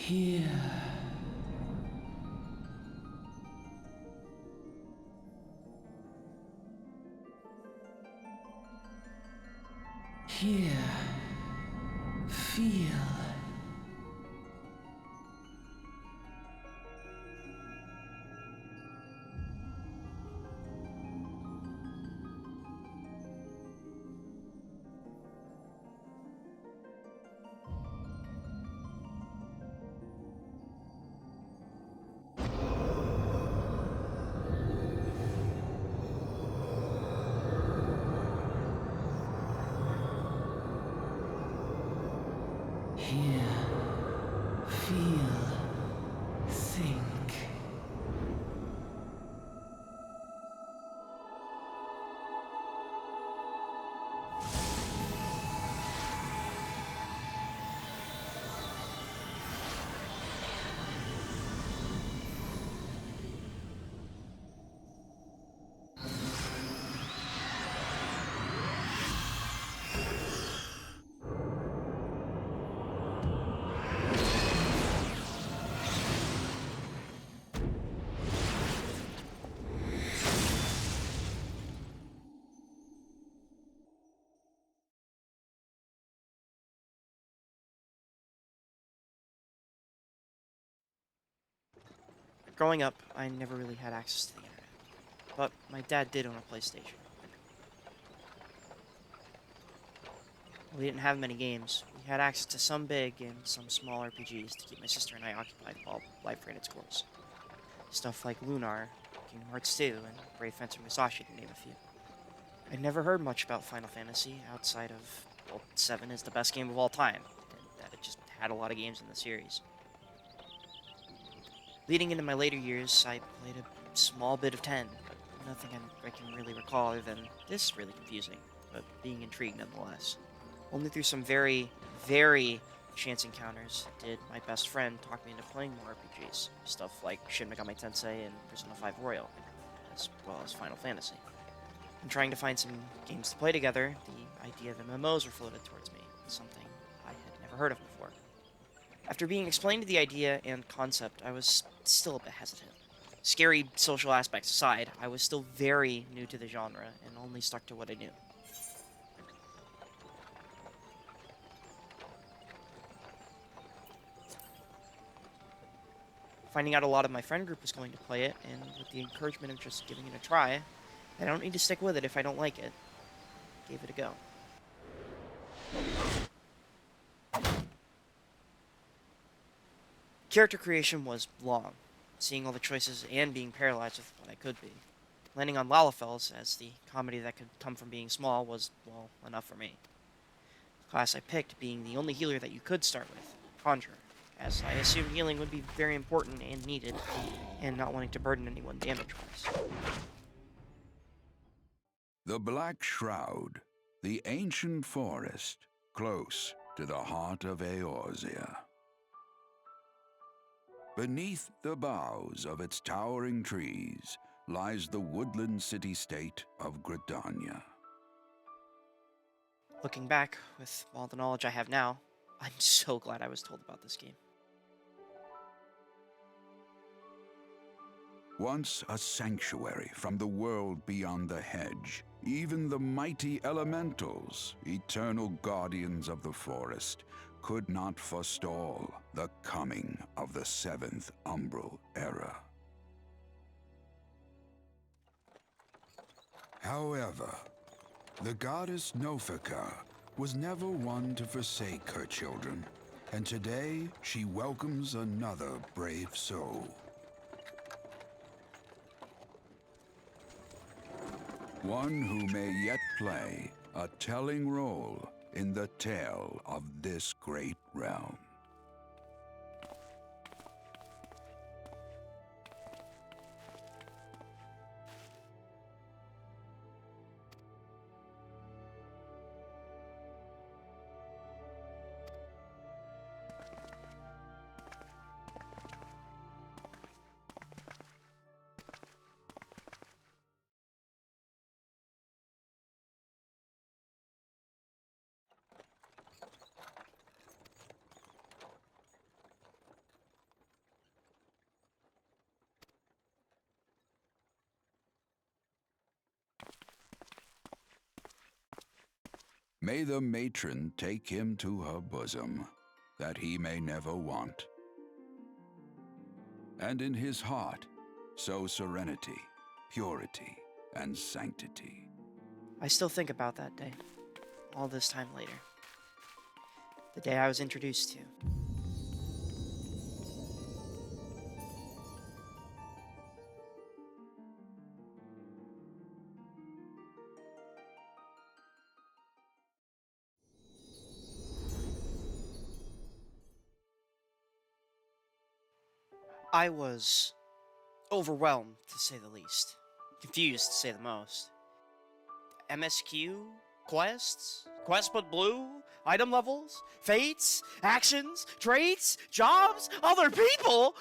Here. Here. Feel. Hear, feel, think. Growing up, I never really had access to the internet, but my dad did own a PlayStation. We didn't have many games. We had access to some big and some small RPGs to keep my sister and I occupied while life ran its course. Stuff like Lunar, Kingdom Hearts 2, and Brave Fencer Musashi, to name a few. I'd never heard much about Final Fantasy outside of, well, 7 is the best game of all time, and that it just had a lot of games in the series. Leading into my later years, I played a small bit of 10, but nothing I can really recall other than this really confusing, but being intrigued nonetheless. Only through some very, very chance encounters did my best friend talk me into playing more RPGs, stuff like Shin Megami Tensei and Persona 5 Royal, as well as Final Fantasy. And trying to find some games to play together, the idea of MMOs were floated towards me, something I had never heard of before. After being explained the idea and concept, I was still a bit hesitant. Scary social aspects aside, I was still very new to the genre and only stuck to what I knew. Finding out a lot of my friend group was going to play it, and with the encouragement of just giving it a try, I don't need to stick with it if I don't like it. Gave it a go. Character creation was long, seeing all the choices and being paralyzed with what I could be. Landing on Lalafels as the comedy that could come from being small was, well, enough for me. The class I picked being the only healer that you could start with, Conjurer, as I assumed healing would be very important and needed, and not wanting to burden anyone damage-wise. The Black Shroud, the ancient forest, close to the heart of Eorzea. Beneath the boughs of its towering trees lies the woodland city-state of Gridania. Looking back, with all the knowledge I have now, I'm so glad I was told about this game. Once a sanctuary from the world beyond the hedge, even the mighty elementals, eternal guardians of the forest, could not forestall the coming of the seventh Umbral era. However, the goddess Nofika was never one to forsake her children, and today she welcomes another brave soul. One who may yet play a telling role in the tale of this great realm. May the matron take him to her bosom, that he may never want. And in his heart, sow serenity, purity, and sanctity. I still think about that day, all this time later. The day I was introduced to. I was overwhelmed, to say the least. Confused, to say the most. MSQ? Quests? Quest but blue? Item levels? Fates? Actions? Traits? Jobs? Other people?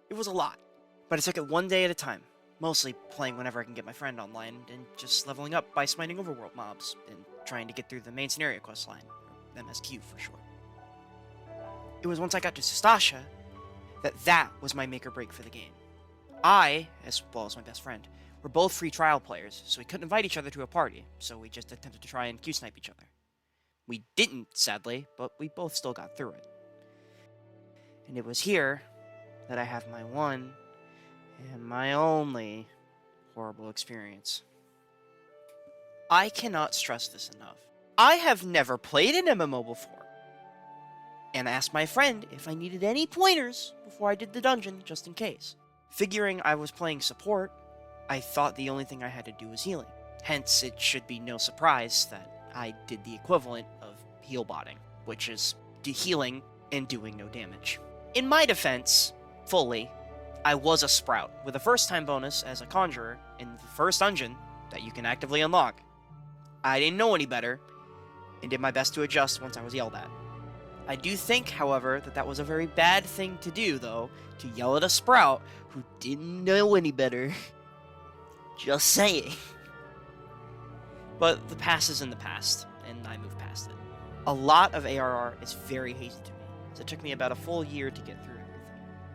It was a lot. But I took it one day at a time. Mostly playing whenever I can get my friend online, and just leveling up by smiting overworld mobs, and trying to get through the main scenario quest line, or MSQ for short. It was once I got to Sastasha that was my make or break for the game. I, as well as my best friend, were both free trial players, so we couldn't invite each other to a party, so we just attempted to try and Q-snipe each other. We didn't, sadly, but we both still got through it. And it was here that I have my one and my only horrible experience. I cannot stress this enough. I have never played an MMO before, and asked my friend if I needed any pointers before I did the dungeon, just in case. Figuring I was playing support, I thought the only thing I had to do was healing. Hence, it should be no surprise that I did the equivalent of heal botting, which is healing and doing no damage. In my defense, fully, I was a sprout, with a first-time bonus as a conjurer in the first dungeon that you can actively unlock. I didn't know any better, and did my best to adjust once I was yelled at. I do think, however, that was a very bad thing to do, though, to yell at a sprout who didn't know any better. Just saying. But the past is in the past, and I move past it. A lot of ARR is very hazy to me, so it took me about a full year to get through everything.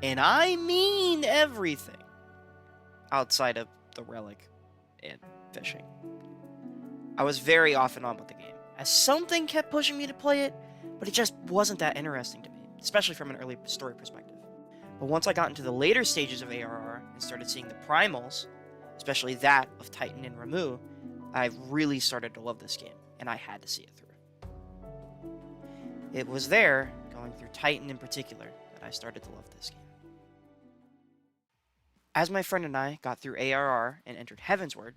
And I mean everything! Outside of the relic and fishing. I was very off and on with the game, as something kept pushing me to play it, but it just wasn't that interesting to me, especially from an early story perspective. But once I got into the later stages of ARR and started seeing the primals, especially that of Titan and Ramuh, I really started to love this game, and I had to see it through. It was there, going through Titan in particular, that I started to love this game. As my friend and I got through ARR and entered Heavensward,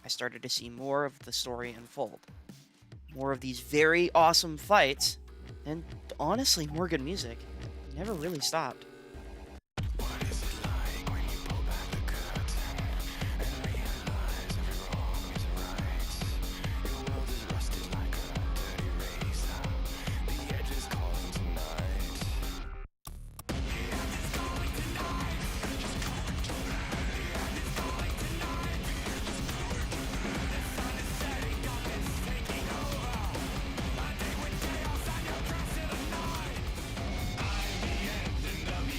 I started to see more of the story unfold. More of these very awesome fights, and honestly, more good music. It never really stopped. What is it like when you pull back the curtain and realize every wrong is right? Your world is rusted like a dirty razor. The edge is calling tonight. The edge is calling tonight. Just calling tonight. The edge is calling tonight. Just calling tonight. The sun is setting, darkness taking over. A day with chaos and your dress in the night. I'm the end of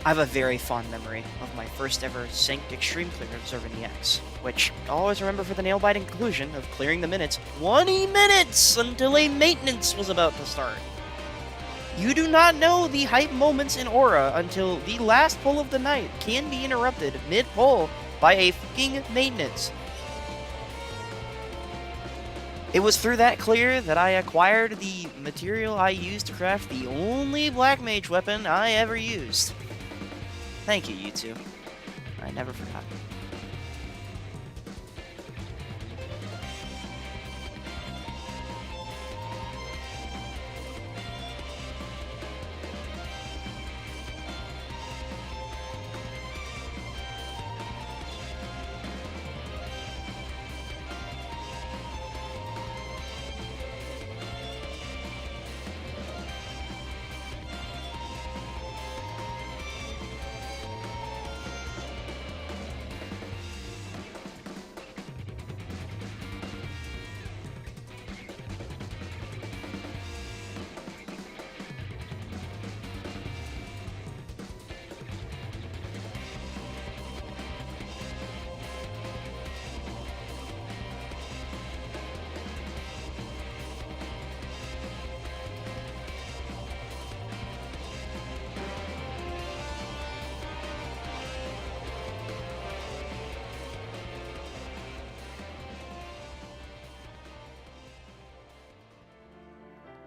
I have a very fond memory of my first ever synced extreme clear of Zervan EX, which I'll always remember for the nail-biting conclusion of clearing the minutes 20 minutes until a maintenance was about to start. You do not know the hype moments in Aura until the last pull of the night can be interrupted mid-pull by a fucking maintenance. It was through that clear that I acquired the material I used to craft the only Black Mage weapon I ever used. Thank you, you two. I never forgot.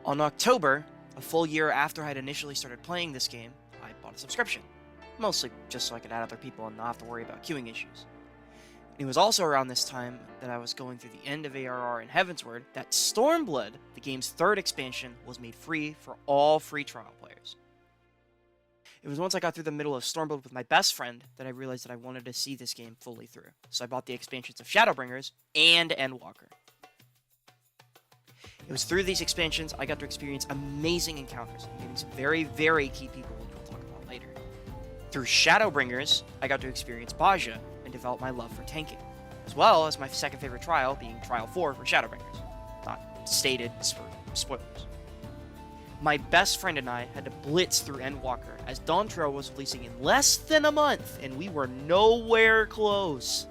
On October, a full year after I'd initially started playing this game, I bought a subscription. Mostly just so I could add other people and not have to worry about queuing issues. It was also around this time that I was going through the end of ARR in Heavensward that Stormblood, the game's third expansion, was made free for all free trial players. It was once I got through the middle of Stormblood with my best friend that I realized that I wanted to see this game fully through. So I bought the expansions of Shadowbringers and Endwalker. It was through these expansions I got to experience amazing encounters, meeting some very, very key people, which we'll talk about later. Through Shadowbringers, I got to experience Baja and develop my love for tanking, as well as my second favorite trial being Trial 4 for Shadowbringers. Not stated for spoilers. My best friend and I had to blitz through Endwalker as Dawn Trail was releasing in less than a month, and we were nowhere close.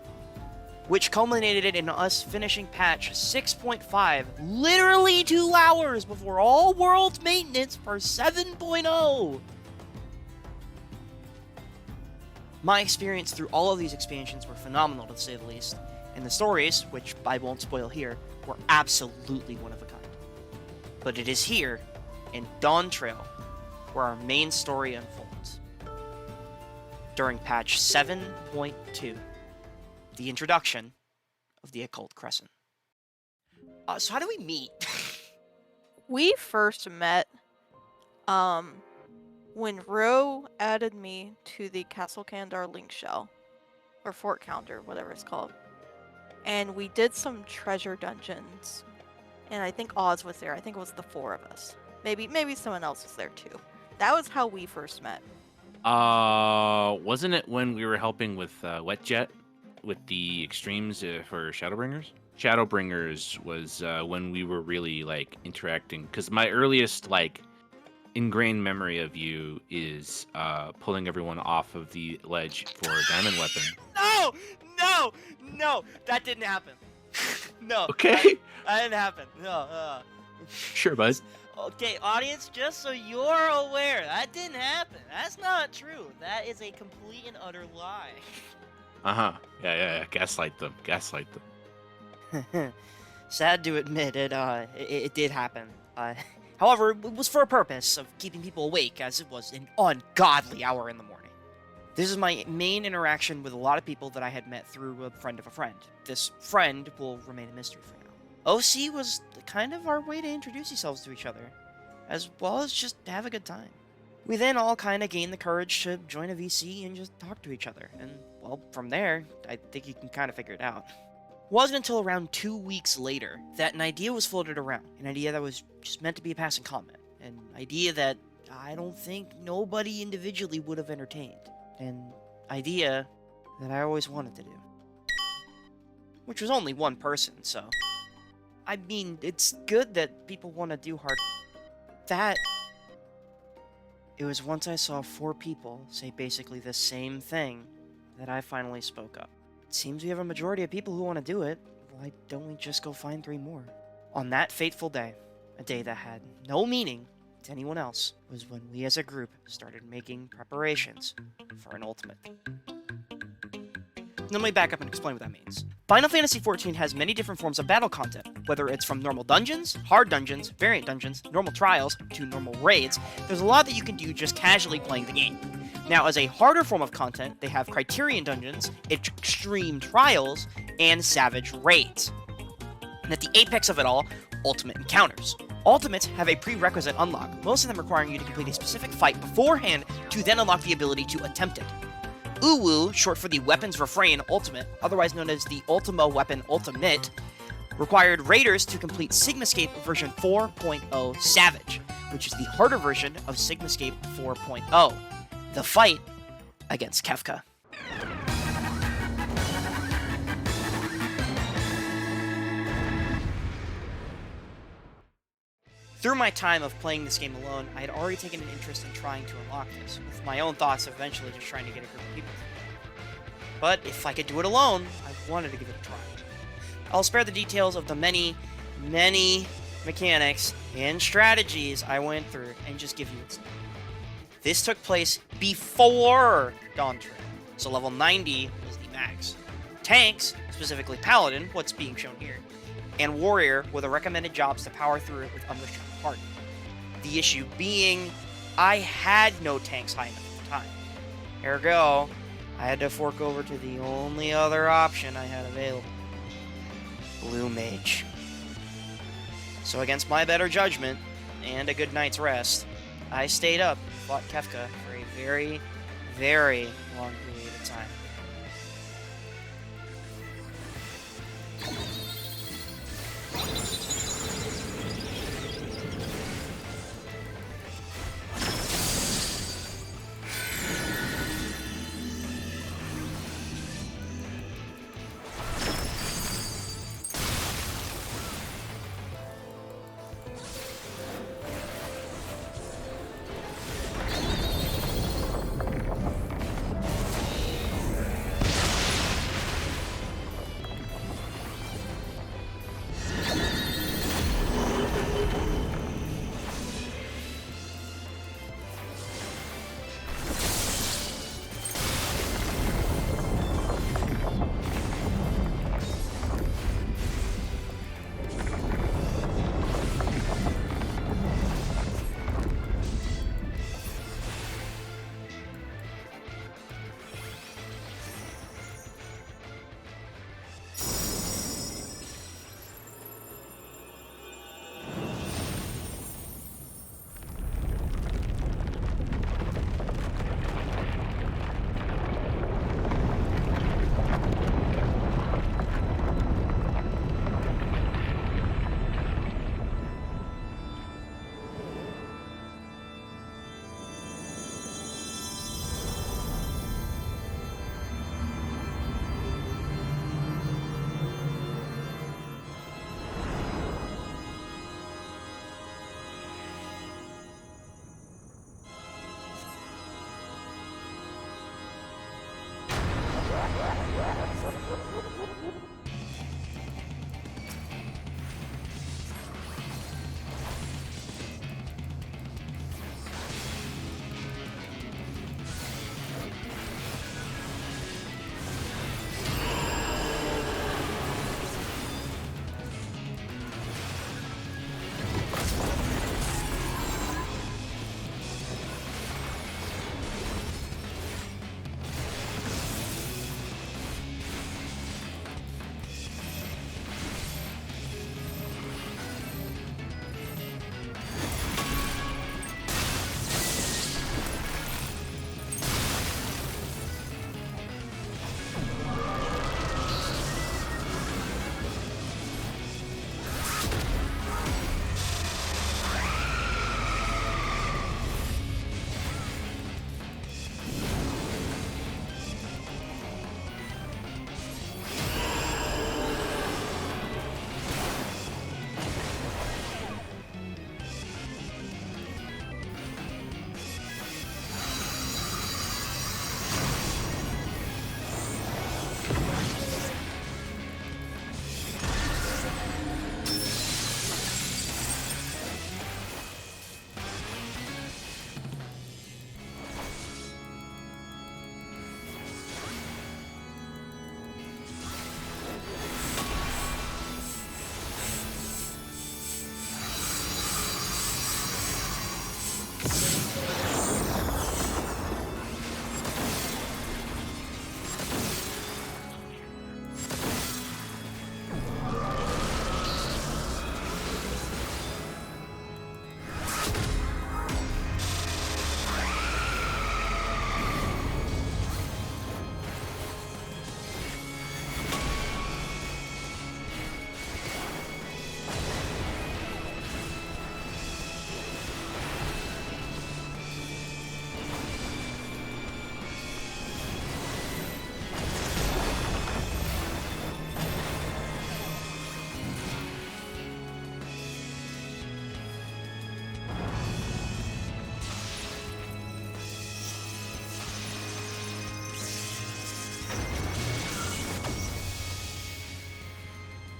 Which culminated in us finishing patch 6.5 literally 2 hours before all world maintenance for 7.0. My experience through all of these expansions were phenomenal to say the least, and the stories, which I won't spoil here, were absolutely one of a kind. But it is here, in Dawn Trail, where our main story unfolds. During patch 7.2. The introduction of the Occult Crescent. So how do we meet? We first met when Ro added me to the Castle Kandar link shell, or Fort Counter, whatever it's called. And we did some treasure dungeons, and I think Oz was there. I think it was the 4 of us. Maybe someone else was there too. That was how we first met. Wasn't it when we were helping with Wetjet with the extremes for Shadowbringers? Shadowbringers was when we were really like interacting, because my earliest like ingrained memory of you is pulling everyone off of the ledge for a diamond weapon. No, that didn't happen. No. Okay. That didn't happen. No. Sure, bud. Okay, audience, just so you're aware, that didn't happen. That's not true. That is a complete and utter lie. Uh-huh. Yeah. Gaslight them. Sad to admit, it did happen. However, it was for a purpose of keeping people awake, as it was an ungodly hour in the morning. This is my main interaction with a lot of people that I had met through a friend of a friend. This friend will remain a mystery for now. OC was kind of our way to introduce ourselves to each other, as well as just have a good time. We then all kind of gained the courage to join a VC and just talk to each other, and, well, from there, I think you can kind of figure it out. It wasn't until around 2 weeks later that an idea was floated around, an idea that was just meant to be a passing comment, an idea that I don't think nobody individually would have entertained, an idea that I always wanted to do. Which was only one person, so... I mean, it's good that people want to do hard... That... It was once I saw 4 people say basically the same thing that I finally spoke up. It seems we have a majority of people who want to do it. Why don't we just go find 3 more? On that fateful day, a day that had no meaning to anyone else, was when we as a group started making preparations for an ultimate. Let me back up and explain what that means. Final Fantasy XIV has many different forms of battle content, whether it's from normal dungeons, hard dungeons, variant dungeons, normal trials, to normal raids. There's a lot that you can do just casually playing the game. Now, as a harder form of content, they have Criterion dungeons, extreme trials, and savage raids. And at the apex of it all, ultimate encounters. Ultimates have a prerequisite unlock, most of them requiring you to complete a specific fight beforehand to then unlock the ability to attempt it. Uwu, short for the Weapons Refrain Ultimate, otherwise known as the Ultima Weapon Ultimate, required raiders to complete Sigmascape version 4.0 Savage, which is the harder version of Sigmascape 4.0, the fight against Kefka. Through my time of playing this game alone, I had already taken an interest in trying to unlock this, with my own thoughts of eventually just trying to get a group of people. But if I could do it alone, I wanted to give it a try. I'll spare the details of the many mechanics and strategies I went through and just give you its name. This took place before Dawn Trail, so level 90 was the max. Tanks, specifically Paladin, what's being shown here, and Warrior were the recommended jobs to power through it with unrestricted party. The issue being, I had no tanks high enough at the time. Ergo, I had to fork over to the only other option I had available. Blue Mage. So against my better judgment, and a good night's rest, I stayed up and fought Kefka for a very, very long period of time.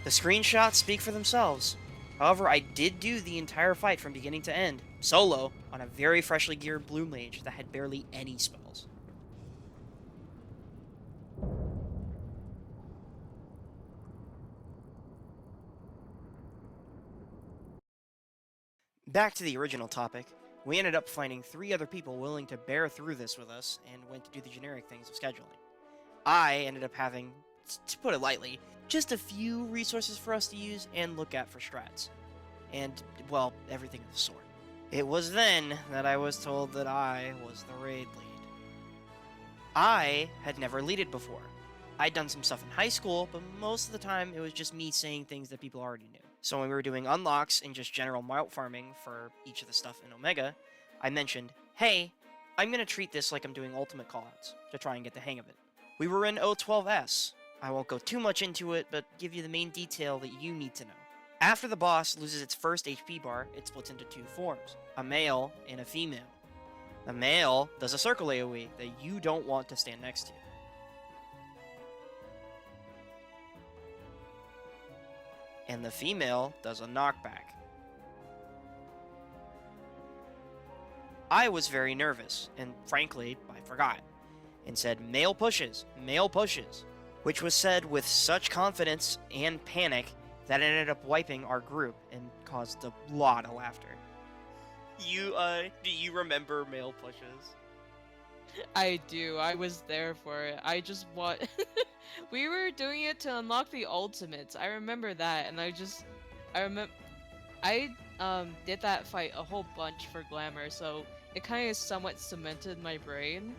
The screenshots speak for themselves. However, I did do the entire fight from beginning to end, solo, on a very freshly geared blue mage that had barely any spells. Back to the original topic, we ended up finding 3 other people willing to bear through this with us and went to do the generic things of scheduling. I ended up having, to put it lightly, just a few resources for us to use and look at for strats. And, well, everything of the sort. It was then that I was told that I was the raid lead. I had never leaded before. I'd done some stuff in high school, but most of the time it was just me saying things that people already knew. So when we were doing unlocks and just general mount farming for each of the stuff in Omega, I mentioned, hey, I'm going to treat this like I'm doing ultimate callouts to try and get the hang of it. We were in O12S. I won't go too much into it, but give you the main detail that you need to know. After the boss loses its first HP bar, it splits into 2 forms, a male and a female. The male does a circle AoE that you don't want to stand next to. And the female does a knockback. I was very nervous, and frankly, I forgot, and said male pushes, which was said with such confidence and panic that it ended up wiping our group and caused a lot of laughter. Do you remember male pushes? I do. I was there for it. I just want. We were doing it to unlock the ultimates. I remember that, and I remember. I did that fight a whole bunch for glamour, so it kind of somewhat cemented my brain.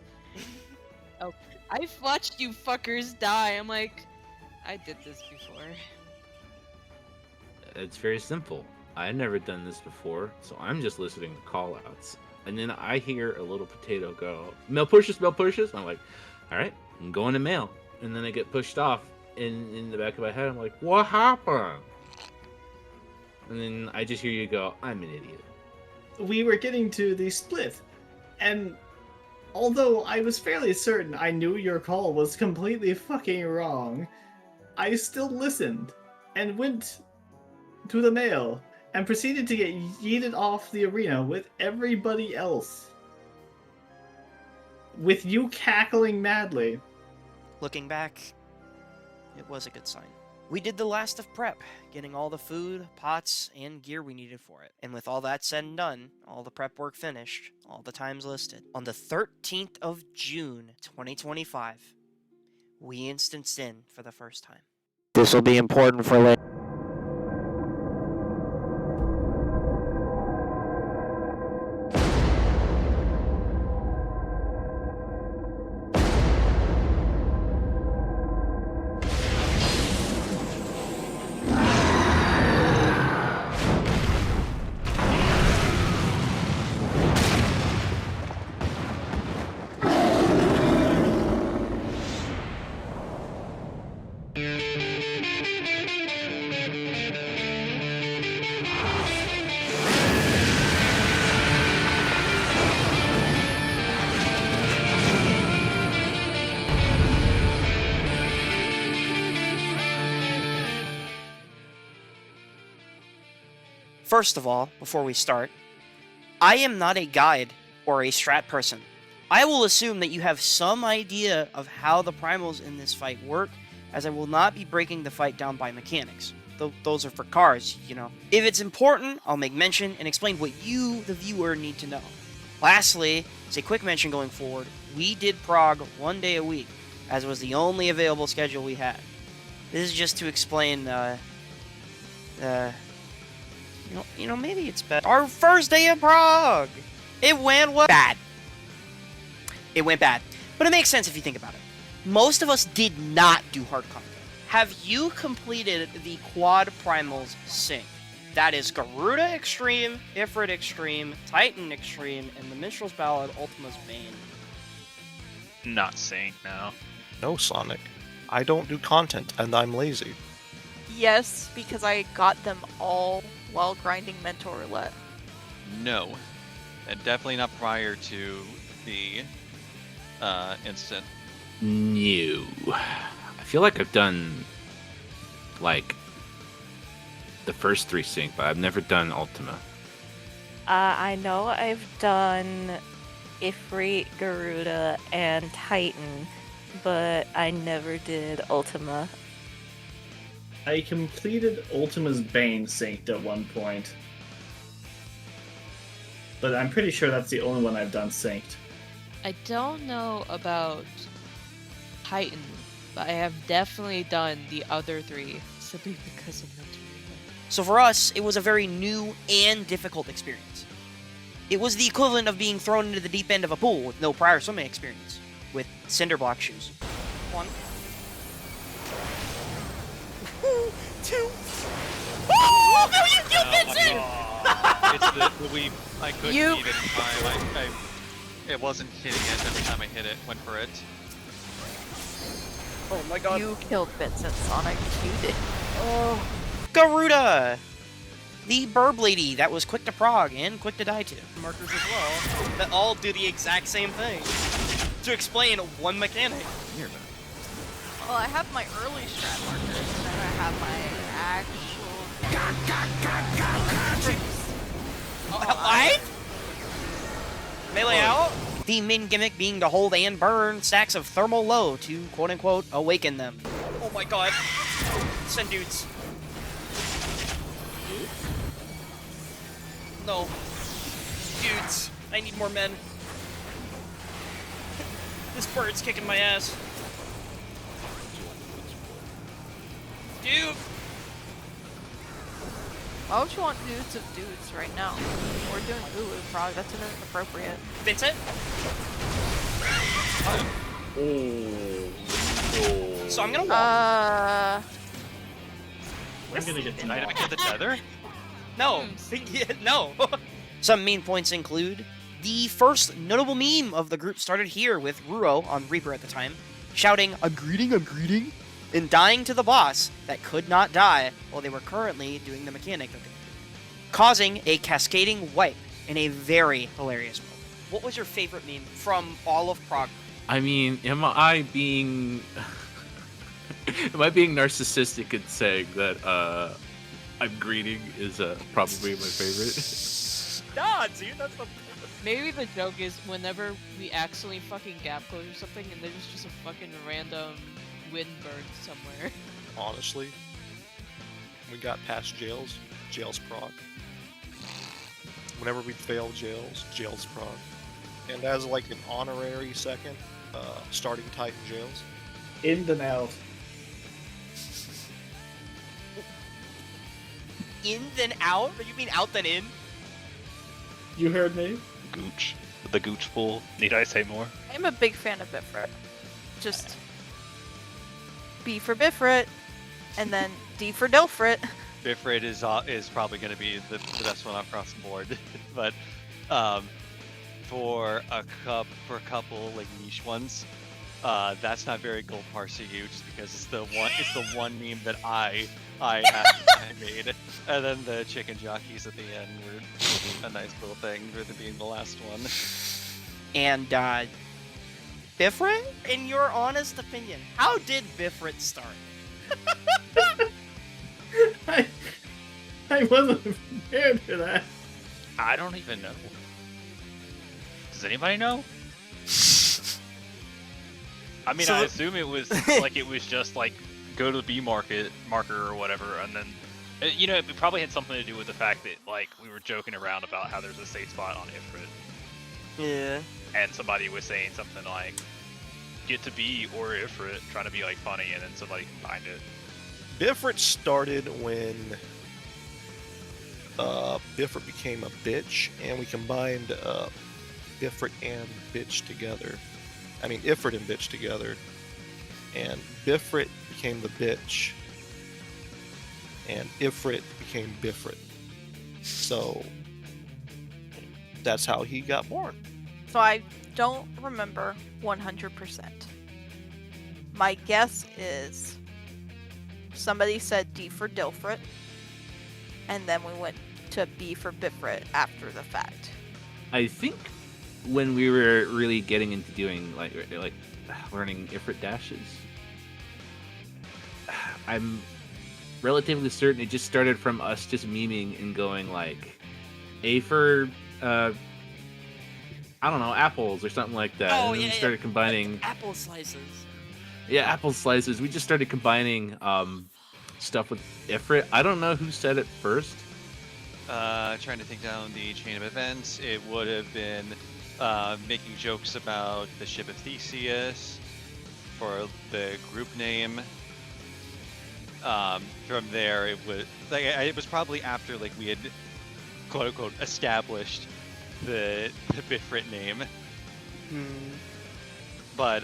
Oh, I've watched you fuckers die. I'm like, I did this before. It's very simple. I've never done this before, so I'm just listening to callouts. And then I hear a little potato go, male pushes. I'm like, all right, I'm going to male. And then I get pushed off. In the back of my head, I'm like, what happened? And then I just hear you go, I'm an idiot. We were getting to the split, and although I was fairly certain I knew your call was completely fucking wrong, I still listened and went to the male and proceeded to get yeeted off the arena with everybody else. With you cackling madly. Looking back, it was a good sign. We did the last of prep, getting all the food, pots, and gear we needed for it. And with all that said and done, all the prep work finished, all the times listed, on the 13th of June, 2025, we instanced in for the first time. This will be important for later. First of all, before we start, I am not a guide or a strat person. I will assume that you have some idea of how the primals in this fight work, as I will not be breaking the fight down by mechanics. Those are for cars, you know. If it's important, I'll make mention and explain what you, the viewer, need to know. Lastly, as a quick mention going forward, we did prog 1 day a week, as was the only available schedule we had. This is just to explain, maybe it's bad. Our first day of prog! It went bad. It went bad. But it makes sense if you think about it. Most of us did not do hard combat. Have you completed the quad primals sync? That is Garuda Extreme, Ifrit Extreme, Titan Extreme, and the Minstrel's Ballad Ultima's Bane. Not Saint, no. No, Sonic. I don't do content, and I'm lazy. Yes, because I got them all while grinding Mentor Roulette. No. And definitely not prior to the incident. No. I feel like I've done, like, the first 3 sync, but I've never done Ultima. I know I've done Ifrit, Garuda, and Titan, but I never did Ultima. I completed Ultima's Bane synced at one point. But I'm pretty sure that's the only one I've done synced. I don't know about Titan, but I have definitely done the other 3 simply because of Mentor. So for us, it was a very new and difficult experience. It was the equivalent of being thrown into the deep end of a pool with no prior swimming experience, with cinder block shoes. 1, 2. Oh, no, you killed Vincent! It's the I couldn't eat it in time. It wasn't hitting it every time I hit it. Went for it. Oh my god. You killed Vincent, Sonic. You did. Oh. Garuda! The burb lady that was quick to prog and quick to die to. Markers as well, that all do the exact same thing. To explain one mechanic. Well, I have my early strat markers, and then I have my actual... What? Melee out? The main gimmick being to hold and burn stacks of thermal low to quote-unquote awaken them. Oh my god. Send dudes. No. Dudes. I need more men. This bird's kicking my ass. Dude! Why would you want dudes of dudes right now? We're doing Lulu Frog, that's inappropriate. Vincent? So I'm gonna walk. I'm gonna get Did I get the tether? No. No. Some main points include the first notable meme of the group started here with Ruo on Reaper at the time, shouting, I'm greeting, and dying to the boss that could not die while they were currently doing the mechanic that they did, causing a cascading wipe in a very hilarious moment. What was your favorite meme from all of Prog? I mean, am I being narcissistic in saying that I'm greeting is probably my favorite? God, dude, that's the... Maybe the joke is whenever we accidentally fucking gap close or something and there's just a fucking random wind bird somewhere. Honestly, we got past jails prog. Whenever we fail jails prog. And as like an honorary second, starting Titan jails. in and out. In then out? You mean out then in? You heard me? Gooch. The Gooch pool. Need I say more? I'm a big fan of Bifrit. Just B for Bifrit, and then D for Dilfrit. Bifrit is probably going to be the best one across the board, but for a couple like niche ones, that's not very gold par to you, just because it's the one meme that I made, and then the chicken jockeys at the end were a nice little thing for being the last one. And Bifrit, in your honest opinion, how did Bifrit start? I wasn't prepared for that. I don't even know. Does anybody know? I mean, So- I assume it was like just like go to the B marker or whatever, and then you know, it probably had something to do with the fact that like we were joking around about how there's a safe spot on Ifrit, Yeah. and somebody was saying something like get to B or Ifrit, trying to be like funny, and then somebody combined it. Bifrit started when Bifrit became a bitch, and we combined Bifrit and bitch together. I mean, Ifrit and bitch together, and Bifrit became the bitch, and Ifrit became Bifrit. So that's how he got born. So I don't remember 100%. My guess is somebody said D for Dilfrit, and then we went to B for Bifrit after the fact. I think when we were really getting into doing like learning Ifrit dashes, I'm relatively certain it just started from us just memeing and going like, A for, I don't know, apples or something like that. Oh, and then yeah, we started combining, Apple slices. yeah, apple slices. We just started combining stuff with Ifrit. I don't know who said it first. Trying to think down the chain of events, it would have been making jokes about the ship of Theseus for the group name. From there, it was like it was probably after like we had quote unquote established the Bifrit name. But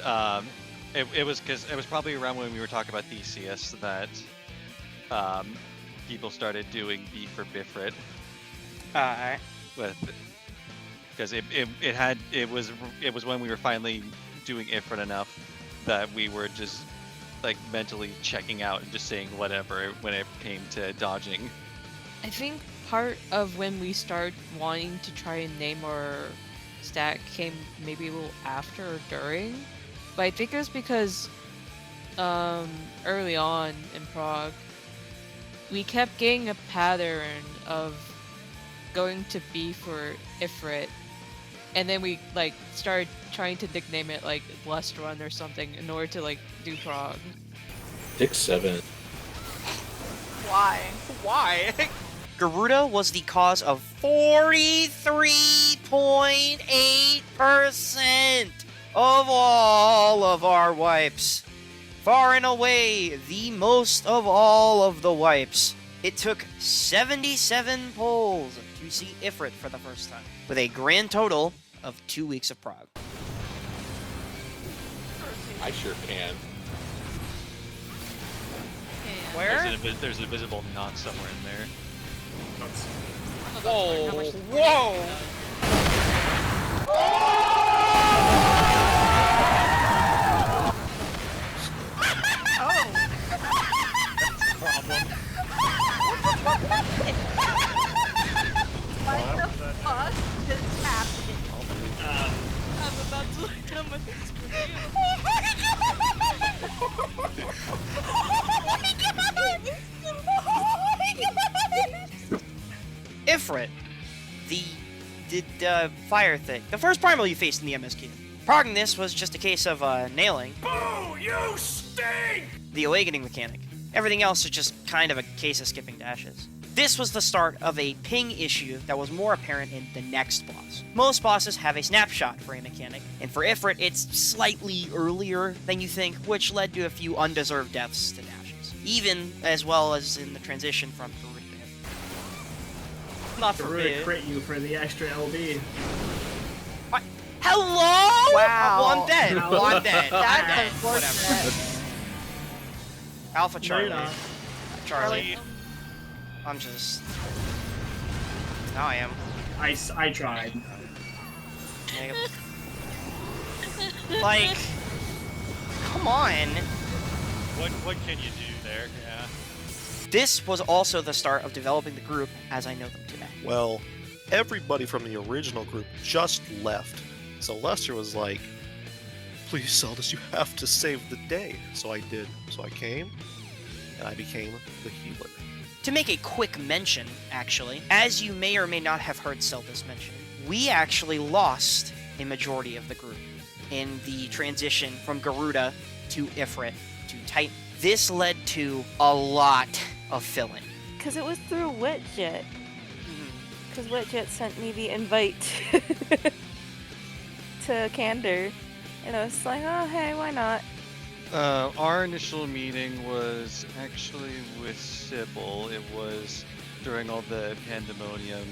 it was because it was probably around when we were talking about Theseus that people started doing B for Bifrit. Alright. With because it was when we were finally doing Ifrit enough that we were just like mentally checking out and just saying whatever when it came to dodging. I think part of when we started wanting to try and name our stack came maybe a little after or during, but I think it was because early on in Prague we kept getting a pattern of going to B for Ifrit, and then we like started trying to nickname it like Blessed Run or something in order to like do Prague. 6-7. Why? Why? Garuda was the cause of 43.8% of all of our wipes. Far and away the most of all of the wipes. It took 77 polls to see Ifrit for the first time, with a grand total of 2 weeks of Prague. I sure can. Where? There's a visible knot somewhere in there. Whoa! Whoa! What the fuck just happened? I'm about to look down my screen. Ifrit, the fire thing. The first primal you faced in the MSQ. Progging this was just a case of nailing. Boo! You stink! The awakening mechanic. Everything else is just kind of a case of skipping dashes. This was the start of a ping issue that was more apparent in the next boss. Most bosses have a snapshot for a mechanic, and for Ifrit, it's slightly earlier than you think, which led to a few undeserved deaths to dashes, even as well as in the transition from Garuda to him. Not Garuda forbid. crit you for the extra LB. What? Hello? Wow. Well, I'm dead. Wow. Well, I'm dead. I'm That's dead. unfortunate. Whatever. Alpha No, Charlie. you're not. Charlie. I'm just... Now I am. I tried. Like... Come on. What can you do there? Yeah. This was also the start of developing the group as I know them today. Well, everybody from the original group just left. So Lester was like, please, Zeldas, you have to save the day. So I did. So I came, and I became the healer. To make a quick mention, actually, as you may or may not have heard Zelda's mention, we actually lost a majority of the group in the transition from Garuda to Ifrit to Titan. This led to a lot of filling. Because it was through Wetjet. Because Wetjet sent me the invite to Candor. And I was like, oh, hey, why not? Our initial meeting was actually with Sybil. It was during all the pandemonium,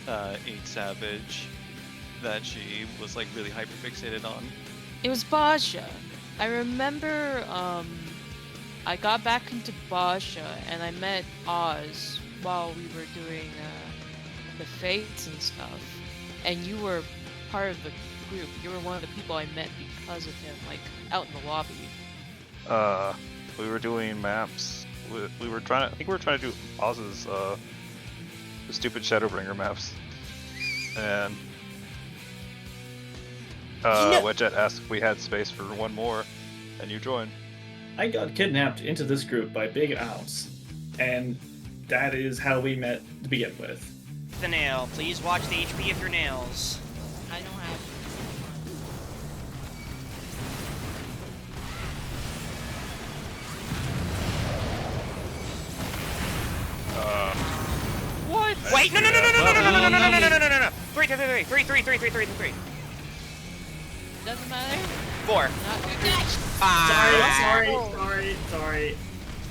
8 Savage, that she was like really hyperfixated on. It was Basha. I remember I got back into Basha and I met Oz while we were doing the fates and stuff. And you were part of the group. You were one of the people I met because of him, like out in the lobby. We were doing maps. We were trying. I think we were trying to do Oz's the stupid Shadowbringer maps, and Wedget asked if we had space for one more, and you joined. I got kidnapped into this group by Big Ounce. and that is how we met to begin with. The nail. Please watch the HP of your nails. I don't have. What? Wait, no. Three. Doesn't matter. 4. Not Sorry.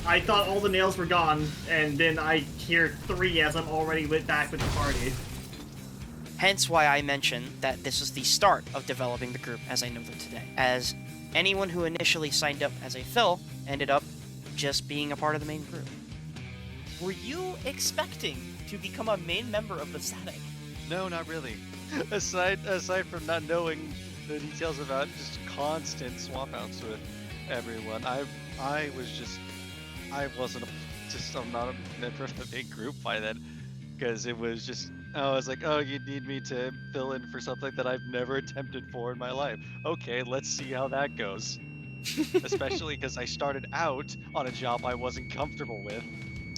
I thought all the nails were gone, and then I hear 3 as I'm already back with the party. Hence why I mentioned that this is the start of developing the group as I know them today. As anyone who initially signed up as a fill ended up just being a part of the main group. Were you expecting to become a main member of the static? No, not really. Aside from not knowing the details about just constant swap outs with everyone, I'm not a member of the big group by then, because it was just, I was like, oh, you need me to fill in for something that I've never attempted for in my life. Okay, let's see how that goes. Especially because I started out on a job I wasn't comfortable with.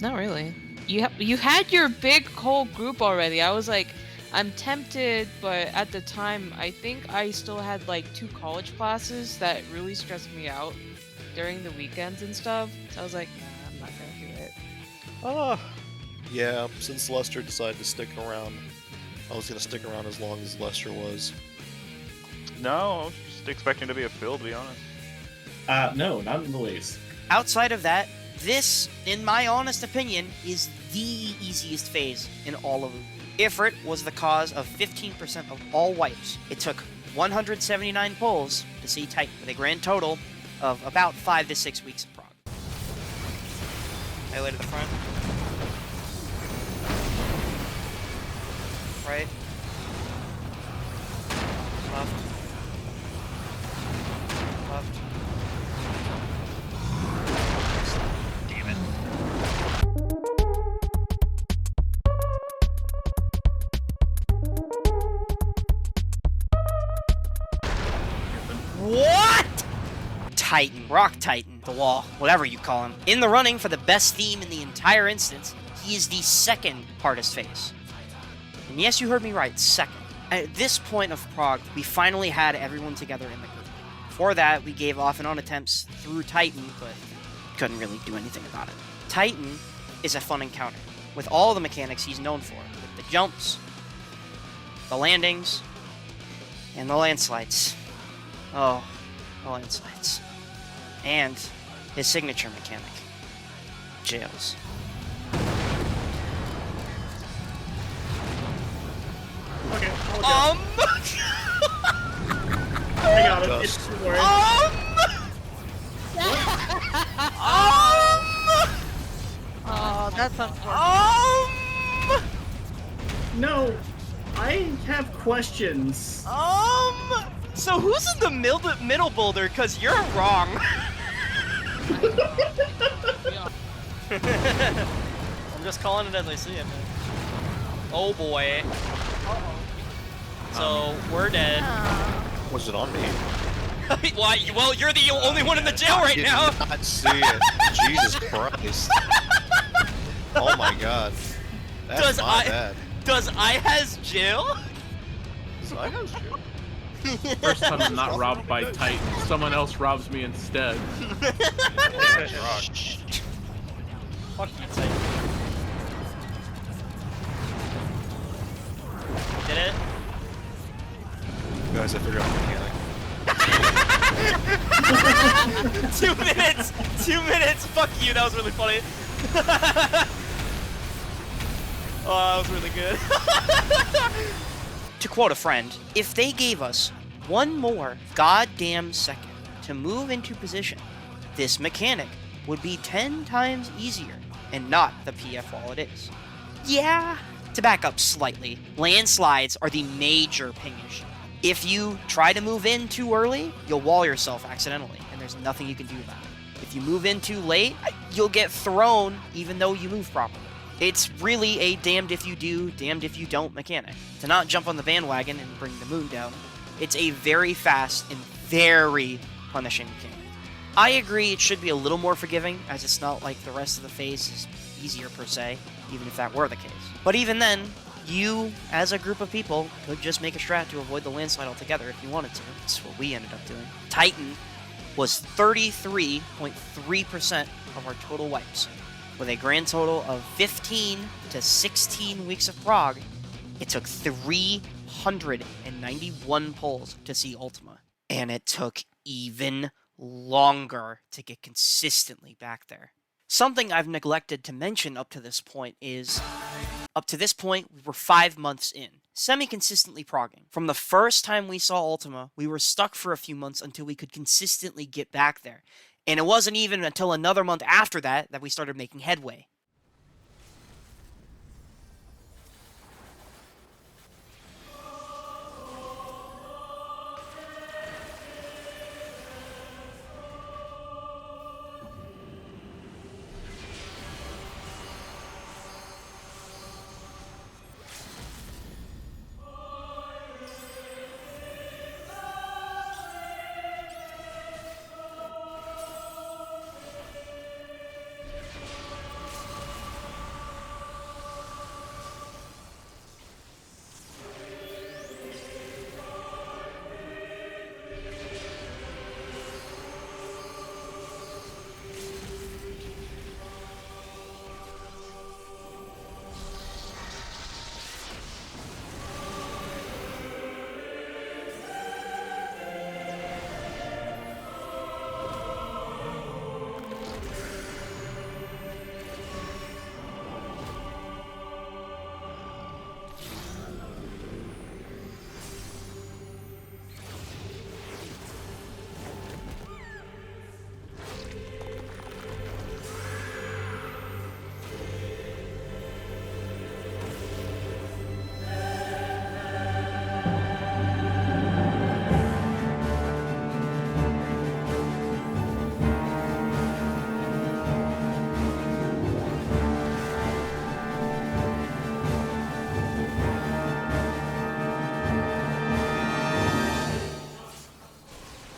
Not really. You had your big whole group already. I was like, I'm tempted, but at the time, I think I still had like 2 college classes that really stressed me out during the weekends and stuff. So I was like, nah, I'm not gonna do it. Oh, yeah, since Lester decided to stick around, I was gonna stick around as long as Lester was. No, I was just expecting to be a fill, to be honest. No, not in the least. Outside of that, this, in my honest opinion, is the easiest phase in all of them. Ifrit was the cause of 15% of all wipes. It took 179 pulls to see Titan, with a grand total of about 5 to 6 weeks of prog. Highlight to the front. Right. Left. Damn it. What? Titan. Rock Titan. The wall. Whatever you call him. In the running for the best theme in the entire instance, he is the second hardest phase. And yes, you heard me right, second. At this point of prog, we finally had everyone together in the group. Before that, we gave off and on attempts through Titan, but couldn't really do anything about it. Titan is a fun encounter, with all the mechanics he's known for, with the jumps, the landings, and the landslides. Oh, the landslides. And his signature mechanic, jails. Okay. I got it. It's worth. Oh, that's unfortunate. No, I have questions. So who's in the middle boulder? Cause you're wrong. I'm just calling it as I see it, man. Oh boy. So we're dead. Was it on me? Why? Well, you're the only one in the jail right now. I did not see it. Jesus Christ. Oh my god. That's bad. Does I has jail? Does I has jail? First time I'm not robbed by Titan. Someone else robs me instead. Fuck you, Titan. Did it? Guys, I figured out the mechanic. 2 minutes! 2 minutes! Fuck you, that was really funny. Oh, that was really good. To quote a friend, if they gave us one more goddamn second to move into position, this mechanic would be 10 times easier and not the PF wall it is. Yeah. To back up slightly, landslides are the major ping issue. If you try to move in too early, you'll wall yourself accidentally, and there's nothing you can do about it. If you move in too late, you'll get thrown even though you move properly. It's really a damned if you do, damned if you don't mechanic. To not jump on the bandwagon and bring the moon down, it's a very fast and very punishing mechanic. I agree it should be a little more forgiving, as it's not like the rest of the phase is easier per se, even if that were the case. But even then, you, as a group of people, could just make a strat to avoid the landslide altogether if you wanted to. That's what we ended up doing. Titan was 33.3% of our total wipes. With a grand total of 15 to 16 weeks of prog, it took 391 pulls to see Ultima. And it took even longer to get consistently back there. Something I've neglected to mention up to this point is, up to this point, we were 5 months in, semi-consistently progging. From the first time we saw Ultima, we were stuck for a few months until we could consistently get back there. And it wasn't even until another month after that that we started making headway.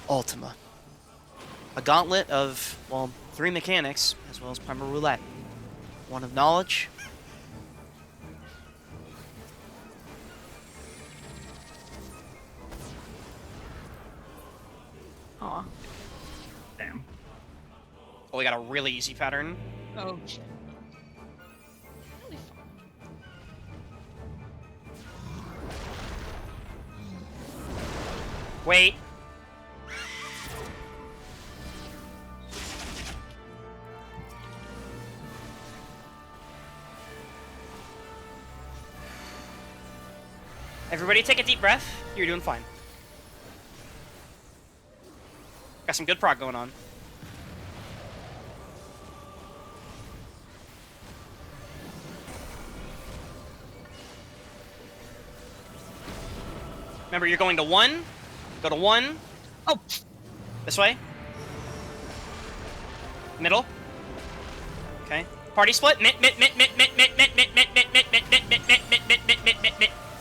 Ultima. A gauntlet of, well, 3 mechanics, as well as Primal Roulette. One of knowledge. Aw. Damn. Oh, we got a really easy pattern. Oh shit. Really fun. Wait. Everybody take a deep breath. You're doing fine. Got some good prog going on. Remember, you're going to 1. Go to 1. Oh! This way. Middle. Okay. Party split. Mit.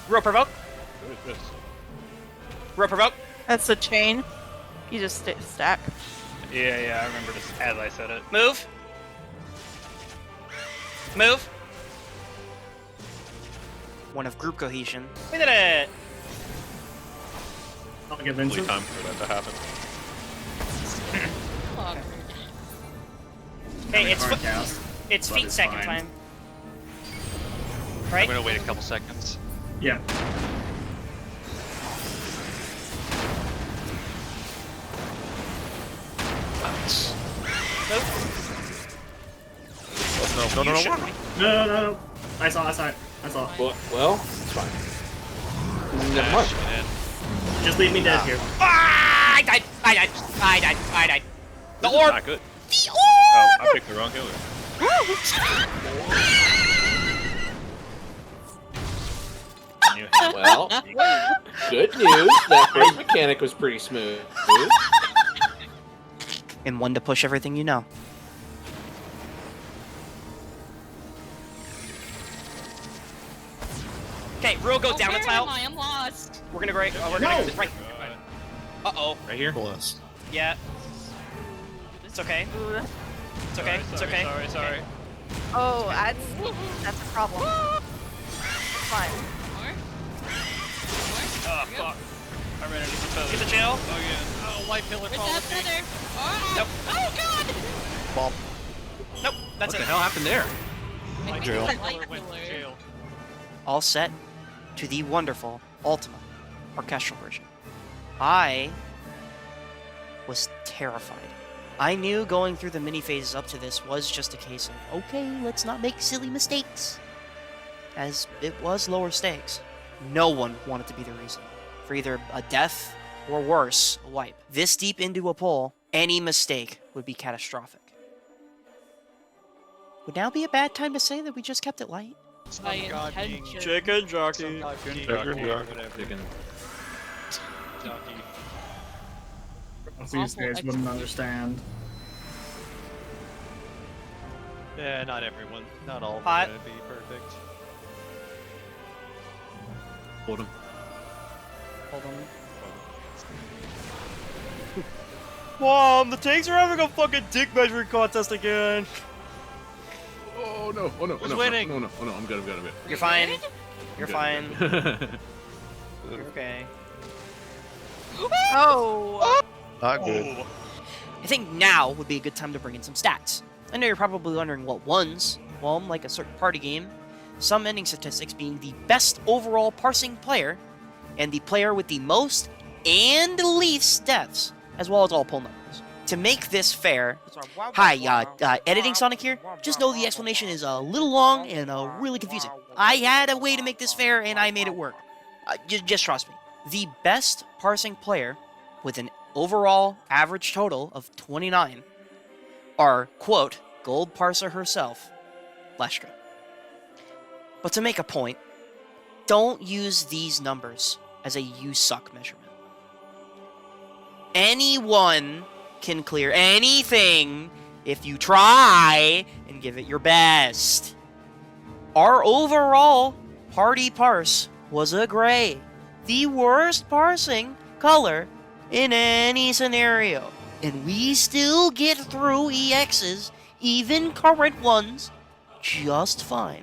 Row provoke. What is this? Row provoke. That's the chain. You just stack. Yeah, I remember this as I said it. Move. Move. One of group cohesion. We did it. I'll give Only Vincent. time for that to happen. Oh, Hey, it's Hard cast, it's but feet it's second fine. time. I'm Right? gonna wait a couple seconds. Yeah. Move. No. No. I saw it. Well, it's fine. Never mind. Just leave me dead here. Ah, I died. The This is orb. not good. The orb. Oh, I picked the wrong killer. Well, good news. That first mechanic was pretty smooth. And 1 to push everything you know. Okay, Rule go down a where tile. am I? I'm lost. We're gonna right. We're gonna go right. Uh-oh. Right here? Bless. Yeah. It's okay. It's okay. It's okay. Sorry. Oh, that's a problem. It's fine. More? Ah, fuck. I ran into the feather. Get the jail. Oh, yeah. Oh, white pillar Where's followed that me. feather? Oh, Nope. oh god! Bomb. Nope, that's What it. the hell happened there? I think Jail. it's a Pillar light went to pillar. jail. All set to the wonderful Ultima orchestral version. I was terrified. I knew going through the mini phases up to this was just a case of, okay, let's not make silly mistakes, as it was lower stakes. No one wanted to be the reason for either a death or worse, a wipe. This deep into a poll, any mistake would be catastrophic. Would now be a bad time to say that we just kept it light? By God being intention. Chicken jockey. Some guy being Chicken or jockey. whatever. Chicken. Jockey. These days wouldn't understand. Yeah, not everyone. Not all of them Hot. are gonna be perfect. Hold him. Hold on. Mom, the tanks are having a fucking dick measuring contest again. Oh no! Oh no! Who's winning? No! Oh no! I'm good. I'm good. You're fine. You're I'm fine. good. You're okay. Oh! Not good. Oh. I think now would be a good time to bring in some stats. I know you're probably wondering what ones. Well, like a certain party game, some ending statistics being the best overall parsing player, and the player with the most and least deaths, as well as all pull numbers. To make this fair, hi, editing Sonic here. Just know the explanation is a little long and really confusing. I had a way to make this fair, and I made it work. Just trust me. The best parsing player with an overall average total of 29 are, quote, gold parser herself, Leshka. But to make a point, don't use these numbers as a you suck measurement. Anyone can clear anything if you try and give it your best. Our overall party parse was a gray, the worst parsing color in any scenario. And we still get through EXs, even current ones, just fine.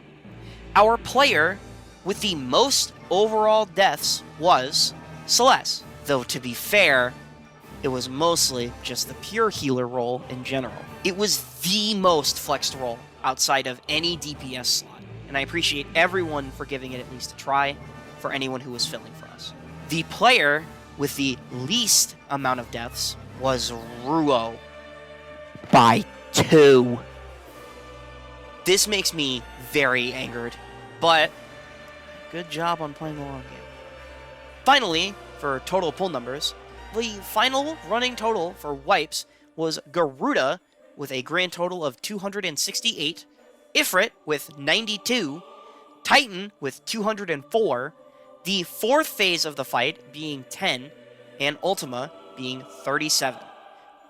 Our player with the most overall deaths was Celeste, though to be fair, it was mostly just the pure healer role in general. It was the most flexed role outside of any DPS slot, and I appreciate everyone for giving it at least a try for anyone who was filling for us. The player with the least amount of deaths was Ruo by 2. This makes me very angered, but good job on playing the long game. Finally, for total pull numbers, the final running total for wipes was Garuda with a grand total of 268, Ifrit with 92, Titan with 204, the fourth phase of the fight being 10, and Ultima being 37,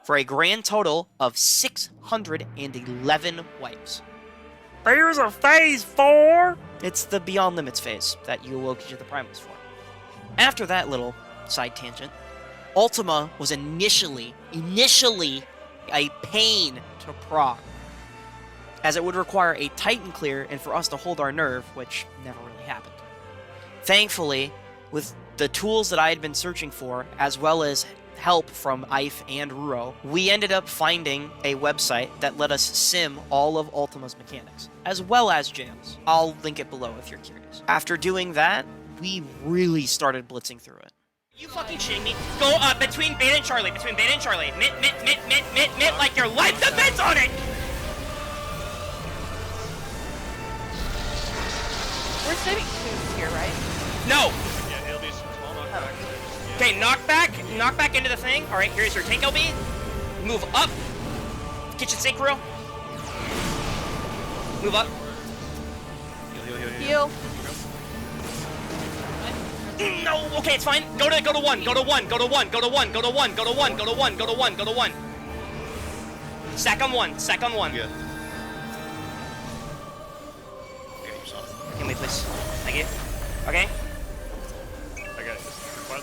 for a grand total of 611 wipes. Here's a phase 4! It's the Beyond Limits phase that you awoke each of the Primals for. After that little side tangent, Ultima was initially a pain to proc, as it would require a Titan clear and for us to hold our nerve, which never really happened. Thankfully, with the tools that I had been searching for, as well as help from Ife and Ruo, we ended up finding a website that let us sim all of Ultima's mechanics, as well as jails. I'll link it below if you're curious. After doing that, we really started blitzing through it. You fucking shitting me? Go between Beta and Charlie, between Beta and Charlie. Mitt, like your life depends on it! We're saving twos here, right? No! Yeah, it'll be some small knockbacks. Okay, knock back into the thing. Alright, here's your tank LB. Move up. Kitchen sink row. Move up. Heal. No, okay, it's fine. Go to one. Stack on one. Yeah. Can we please? Thank you. Okay. Okay. What?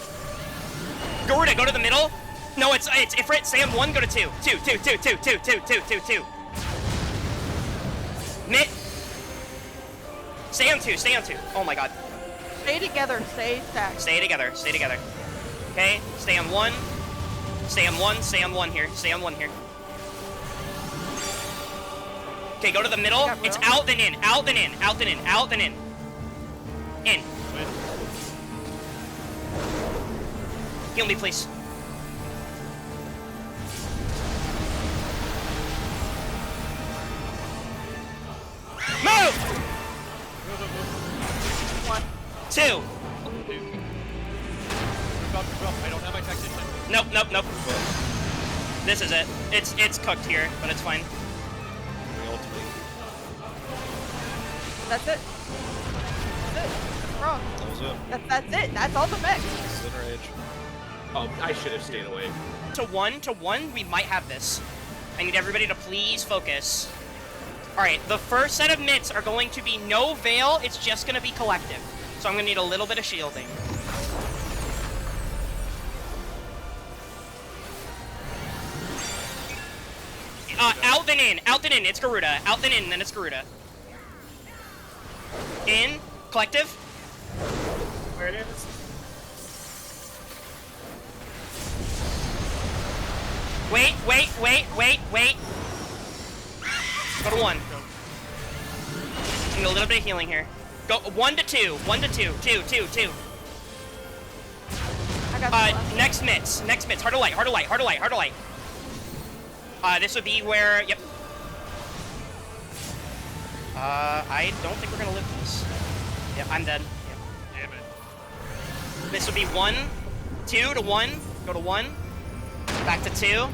Garuda, go to the middle. No, it's Ifrit. Stay on 1. Go to 2. 2. Mid. Stay on 2, stay on 2. Oh my god. Stay together, stay stacked. Stay together, stay together. Okay, stay on 1. Stay on 1, stay on 1 here. Stay on 1 here. Okay, go to the middle. Yeah, bro. It's out then in, out then in, out then in, out then in. In. Heal me, please. Move! 1. 2. I don't have my tactician. Nope, nope, nope. This is it. It's cooked here, but it's fine. That's it. That's it. That's wrong. That was it. That's it. That's all the mechs. Center Edge. Oh, I should have stayed away. To one, we might have this. I need everybody to please focus. Alright, the first set of mitts are going to be no veil, it's just gonna be collective. So I'm gonna need a little bit of shielding. Out then in, it's Garuda. Out then in, then it's Garuda. In, collective. Where it is? Wait. Go to 1. Need a little bit of healing here. Go 1 to 2. 1 to 2. 2. I got Next mitts. Hard to light. This would be where, yep. I don't think we're gonna live this. Yep, I'm dead. Yep. Damn it. This would be 1, 2 to 1. Go to 1. Back to 2.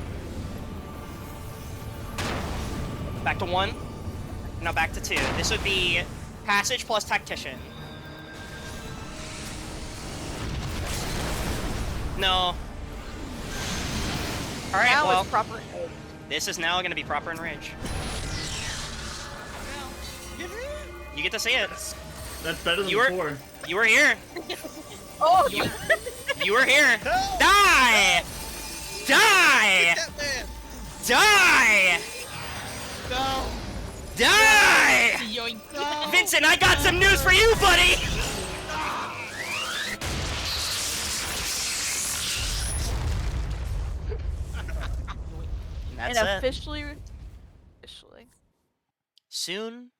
Back to 1. Now back to 2. This would be passage plus tactician. No. Alright, now well, it's proper. this is now going to be proper enrage. You get to see it. That's better than You were- before. You were here. Oh, You were here. Die! Die! Die! No. Die! Yoink. Vincent, I got some news for you, buddy! and That's it. officially. Soon,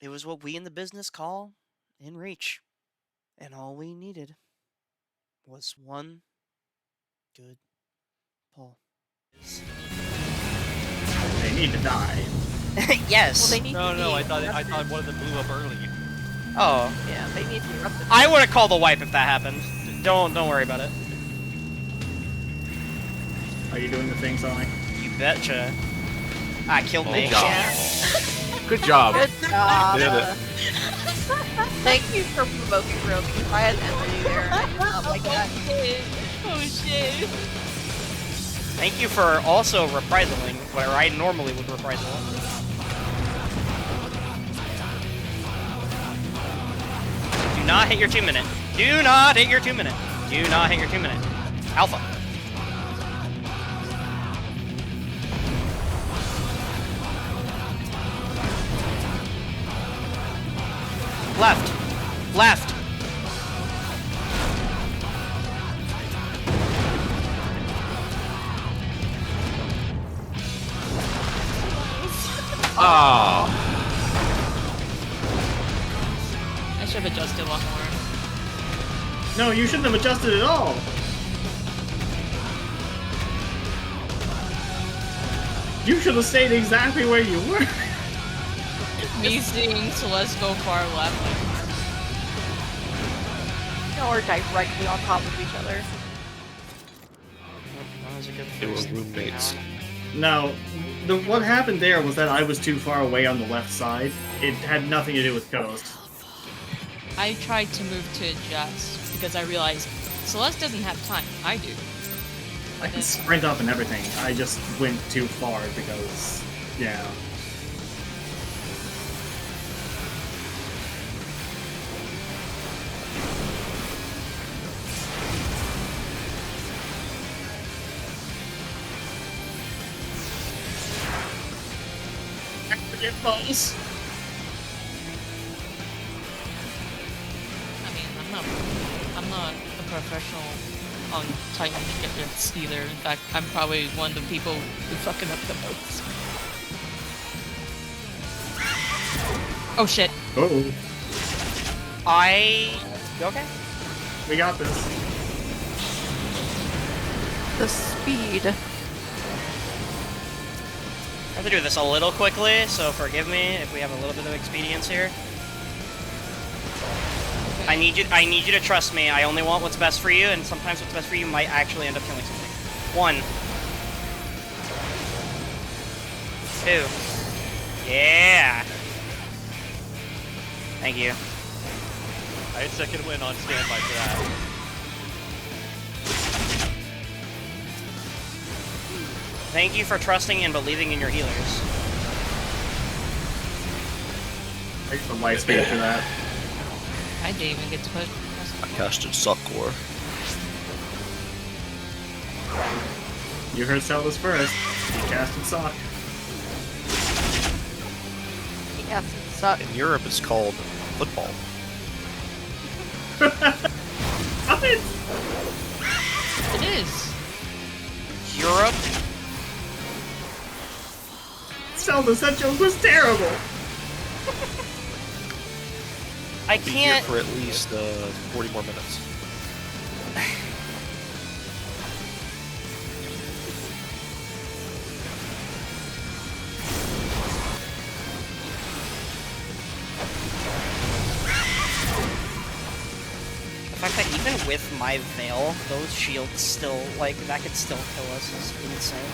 it was what we in the business call in reach. And all we needed was one good pull. They need to die. Yes. Well, they need No, to no, be I thought erupted. one of them blew up early. Oh, Yeah, they need to be erupted. I would have called the wipe if that happened. Don't worry about it. Are you doing the thing, Sonic? You betcha. I killed me. job. Yeah. Good job. Good job. Did it. Thank you for provoking real because I had empathy there. I did not like that. Oh shit. Thank you for also reprisaling where I normally would reprisal. Do not hit your 2 minute. Do not hit your 2 minute. Do not hit your 2 minute. Alpha. Left. Oh. I should have adjusted a lot more. No, you shouldn't have adjusted at all. You should have stayed exactly where you were. Me seeing Celeste go far left. No, we're directly on top of each other. That was a good They were first roommates. round. No, what happened there was that I was too far away on the left side. It had nothing to do with Ghost. I tried to move to adjust because I realized Celeste doesn't have time. I do. I can sprint up and everything. I just went too far because, yeah. It falls. I mean, I'm not a professional on Titan gadgets either. In fact, I'm probably one of the people who fucking up the most. Oh shit. Oh, You okay? we got this. The speed. I have to do this a little quickly, so forgive me if we have a little bit of expedience here. I need you to trust me. I only want what's best for you, and sometimes what's best for you might actually end up killing something. 1. 2. Yeah. Thank you. I had second win on standby for that. Thank you for trusting and believing in your healers. Thanks for light speed for that. I didn't even get to put. I casted Succor. You heard Celis first. He casted Sock. Yes, it sucks. In Europe, it's called football. What? It is. Europe? Celis, that joke was terrible. I Be here can't. for at least 40 more minutes. The fact that even with my veil, those shields still, like, that could still kill us is insane.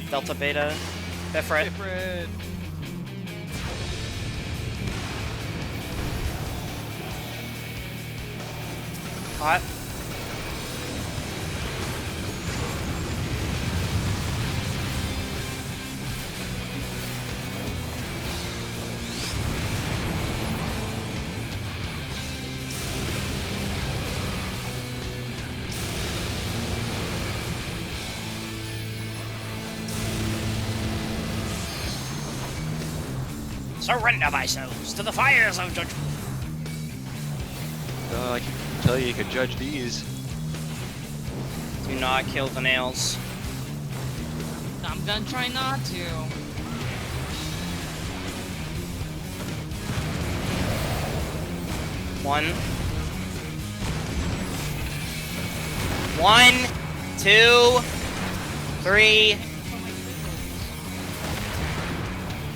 Delta, Beta, Bifrit. Different. Hot. Surrender thyselves to the fires of judgment. I can tell you could judge these. Do not kill the nails. I'm gonna try not to. One. 1, 2, 3,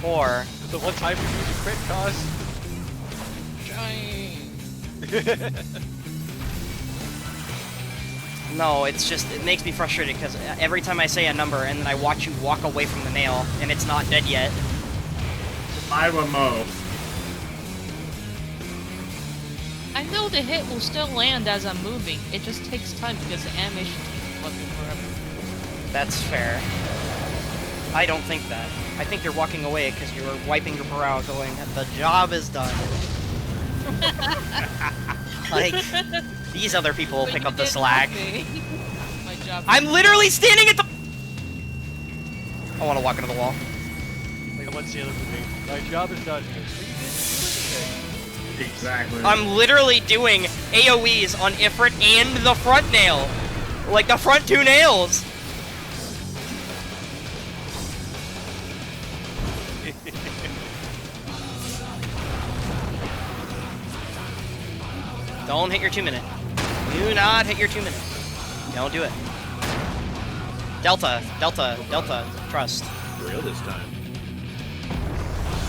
4. The one time you use a crit cause. Trying. No, it's just, it makes me frustrated because every time I say a number and then I watch you walk away from the nail and it's not dead yet. Iowa Mo. I know the hit will still land as I'm moving. It just takes time because the animation takes fucking forever. That's fair. I don't think that. I think you're walking away because you're wiping your brow going, the job is done. Like, these other people will But pick you up the did slack. nothing. My job. I'm literally standing at the... I want to walk into the wall. Like one sailor movie. My job is done. Exactly. I'm literally doing AoEs on Ifrit and the front nail. Like, the front 2 nails. Don't hit your 2-minute. Do not hit your 2-minute. Don't do it. Delta, Delta, Delta, trust. Real this time.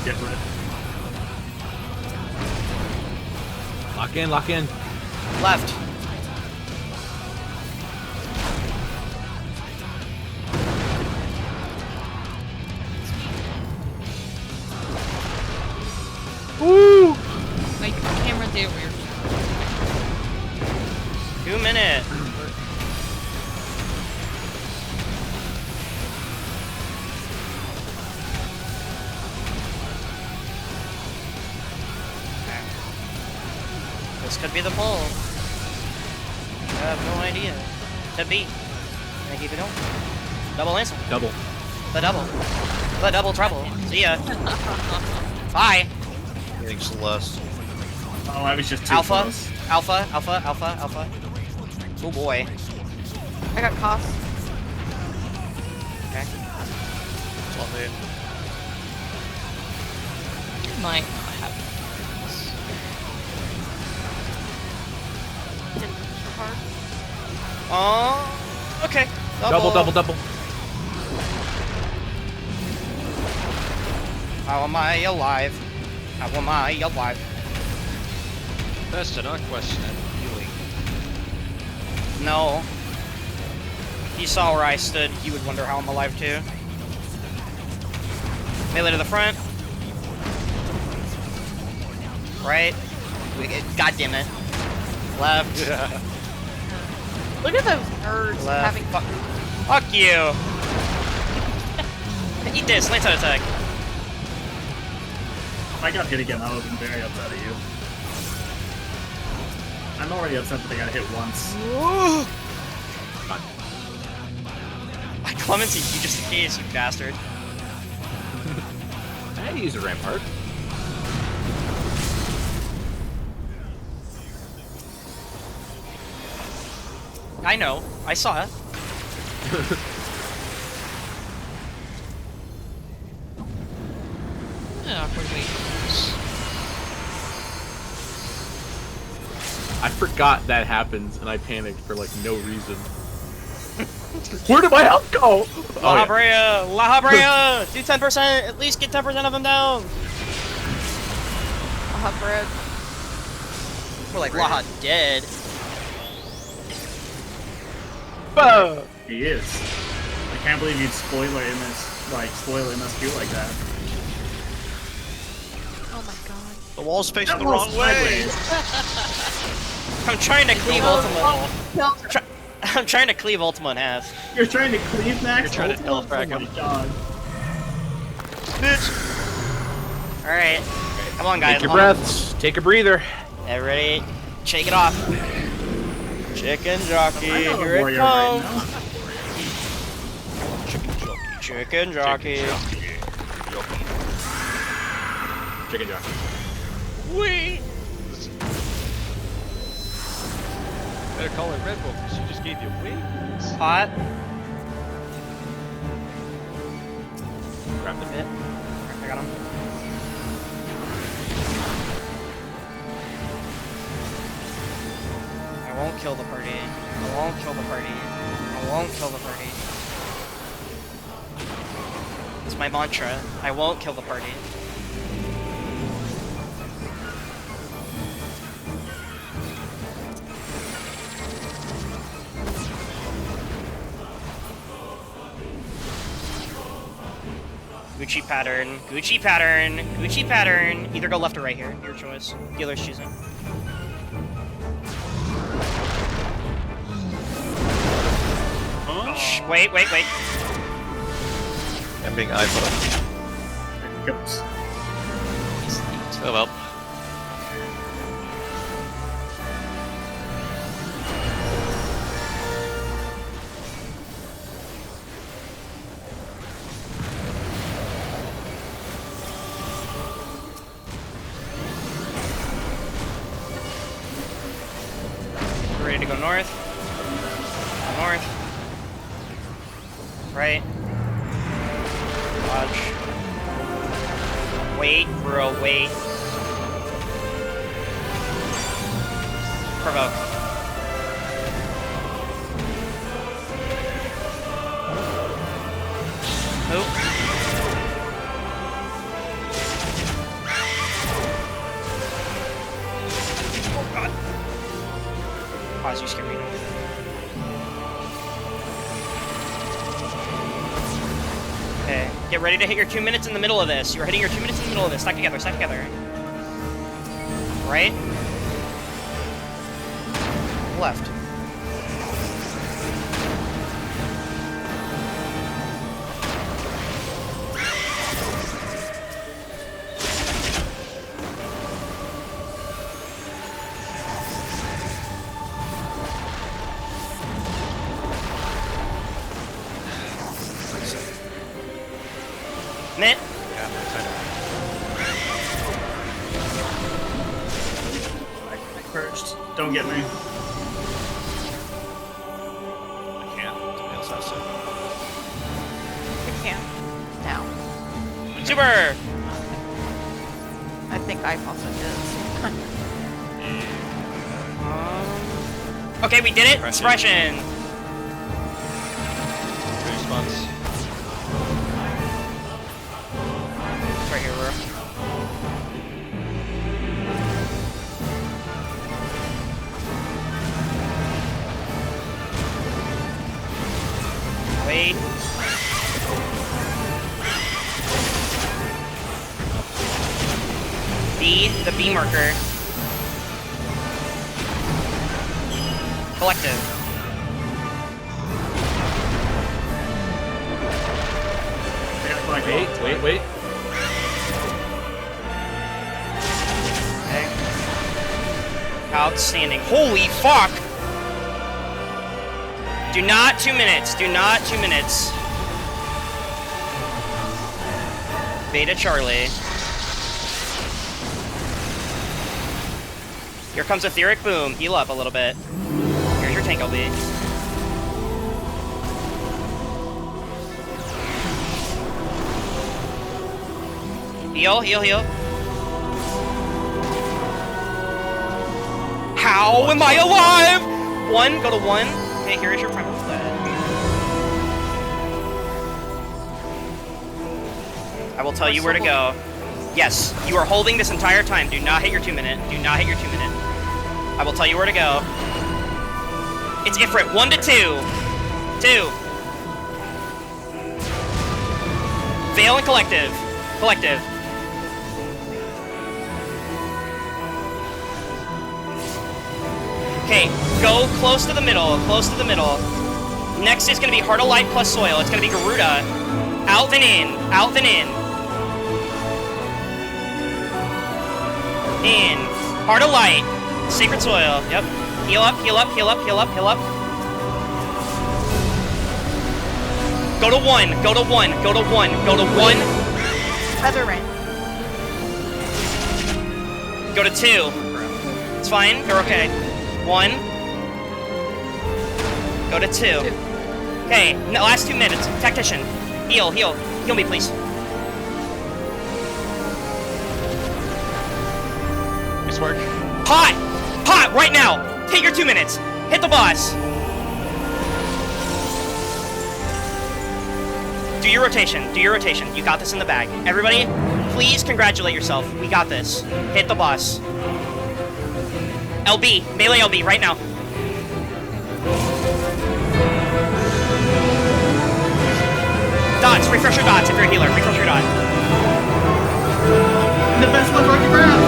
Get rid. Lock in, lock in. Left. Woo! My camera did weird. 2-minute. This could be the pull. I have no idea. Could be. Can I keep it going? Double answer. Double. The double. The double trouble. See ya. Bye. Getting Celeste. Oh, I was just too Alpha. close. Alpha. Alpha. Alpha. Alpha. Oh boy. I got cost. Okay. It's on me. Might not have Hard. Oh. Okay. Double. How am I alive? How am I alive? That's not question. I'm healing. No. If you saw where I stood, you would wonder how I'm alive too. Melee to the front. Right. God damn it. Left. Look at those nerds Left. having. Fuck you. Eat this. Lance out attack. If I got hit again, I would have been very upset at you. I'm already upset that I got hit once. I Clemency you just in case, you bastard. I had to use a rampart. I know. I saw it. awkwardly. I forgot that happens, and I panicked for like no reason. Where did my health go? La Habrea! La Habrea! Do 10%! At least get 10% of them down! Laha bread. We're like Laha dead. He is. I can't believe you'd spoiler MSQ like that. Oh my god. The wall's facing the That wrong was way. sideways. I'm trying to cleave Ultima. I'm trying to cleave Ultima in half. You're trying to cleave Max? You're trying to Ultima? teletrack Oh him. my god. Alright. Come on, guys. Take your come on. breaths. Take a breather. Everybody, shake it off. Chicken jockey, I got a here it warrior right comes. now. Chicken jockey. Chicken jockey. Wee. Better call her Red Bull because she just gave you wings. Hot. Grab the bit. I got him. I won't kill the party. I won't kill the party. I won't kill the party. It's my mantra. I won't kill the party. Gucci pattern, Gucci pattern, Gucci pattern. Either go left or right here. Your choice. Dealer's choosing. Shh, wait. I'm being iPhone. Goes. Oh well. Ready to go north. North. Right. Dodge. Wait, bro, wait. Provoke. Oop. Oh god. Pause, you scared me. Okay, get ready to hit your 2 minutes in the middle of this. You're hitting your 2 minutes in the middle of this. Stack together, stack together. Right? Left. Mitt. Yeah, I purged. Don't get me. I can't. Somebody else has to. I can. Now. Super. I think I also did. Okay, we did it. Suppression. Response. It's right here, bro. Wait. B, the B marker. Collective. Wait. Okay. Outstanding. Holy fuck! Do not 2 minutes. Do not 2 minutes. Beta Charlie. Here comes Etheric Boom. Heal up a little bit. Here's your tank LB. Heal. How am I alive? 1, go to 1. Okay, here is your primal flag. I will tell you where to go. Yes, you are holding this entire time. Do not hit your 2 minute. Do not hit your 2 minute. I will tell you where to go. It's Ifrit. 1 to 2. 2. Veil and Collective. Collective. Okay, go close to the middle. Close to the middle. Next is going to be Heart of Light plus Soil. It's going to be Garuda. Out then in. Out then in. In. Heart of Light. Sacred Soil. Yep. Heal up. Go to 1. Go to 1. Go to 1. Go to 1. Feather Rain. Go to 2. It's fine. You're okay. 1. Go to 2. Okay, last 2 minutes. Tactician. Heal. Heal me, please. Nice work. Hot! Right now! Hit your 2 minutes! Hit the boss! Do your rotation. You got this in the bag. Everybody, please congratulate yourself. We got this. Hit the boss. LB. Melee LB, right now. Dots. Refresh your dots if you're a healer. Refresh your dot. The best one fucking round!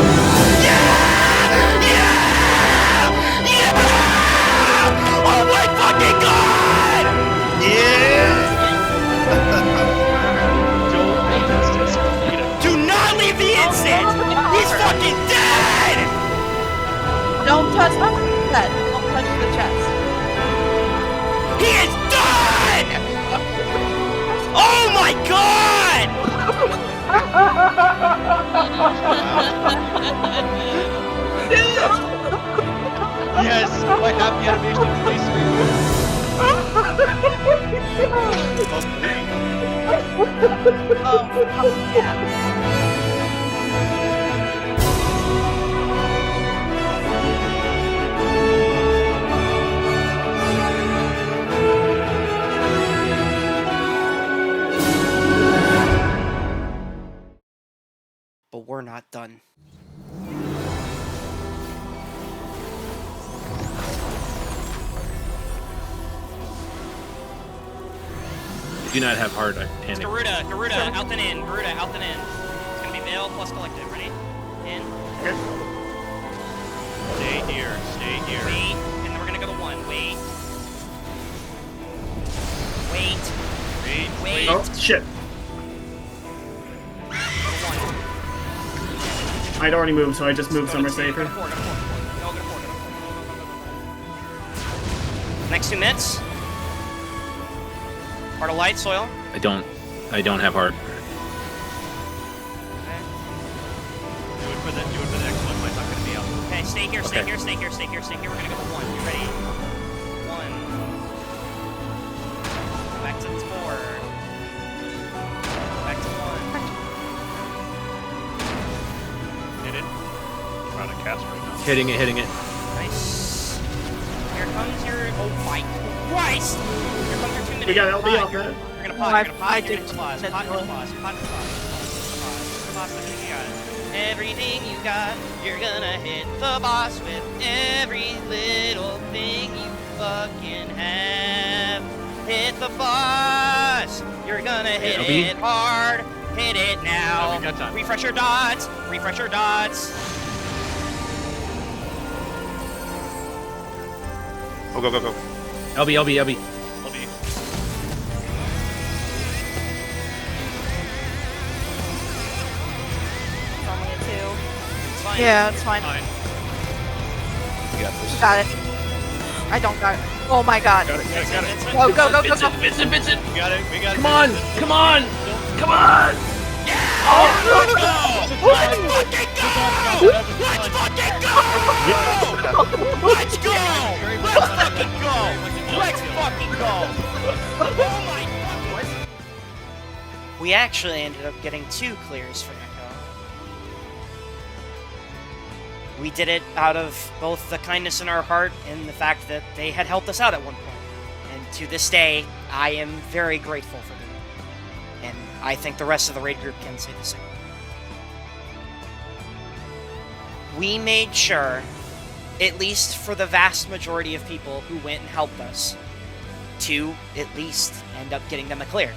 Oh my fucking god! Do not leave the instant! He's fucking dead! Don't touch that. Don't touch the chest. He is done! Oh my god! Yes, my happy animation place But we're not done. Do not have heart. I panic. Garuda, out and in. Garuda, out and in. It's gonna be Veil plus Collective. Ready? In. Stay here. Wait. And then we're gonna go to 1. Wait. Oh, shit. Go to 1. I'd already moved, so I just moved somewhere safer. Go to 4. Next 2 minutes. Heart of Light, Soil. I don't have heart. for the next one, but it's not gonna be up. Okay, stay here, stay Okay. here, stay here, stay here, stay here. We're gonna go for 1. You ready? 1. Back to 4. Back to 1. Hit it. Trying to cast right now. Hitting it. Nice. Here comes your. Oh my Christ! Here comes your 2 minutes. We got LB off You're that. gonna Oh, pause. I You're gonna pause. You're did gonna pause. that Pause. one. Pause. Pause. Pause. Everything you got. Everything you got. You're gonna hit the boss with every little thing you fucking have. Hit the boss. You're gonna hit LB. it hard. Hit it now. No, we got time. Refresh your dots. Refresh your dots. Go, go, go, go. LB. LB. It's only a 2. It's fine. Yeah, it's fine. Fine. You got this. Got it. I don't got it. Oh my god. Got it. Got it. Go, go, go, go, go. Vincent. We got it. We got it. Come on. Come on. Come on. Let's go! Let's fucking go! Let's fucking go! Oh my god! We actually ended up getting 2 clears for Echo. We did it out of both the kindness in our heart and the fact that they had helped us out at one point. And to this day, I am very grateful for them. And I think the rest of the raid group can say the same. We made sure, at least for the vast majority of people who went and helped us, to at least end up getting them a clear.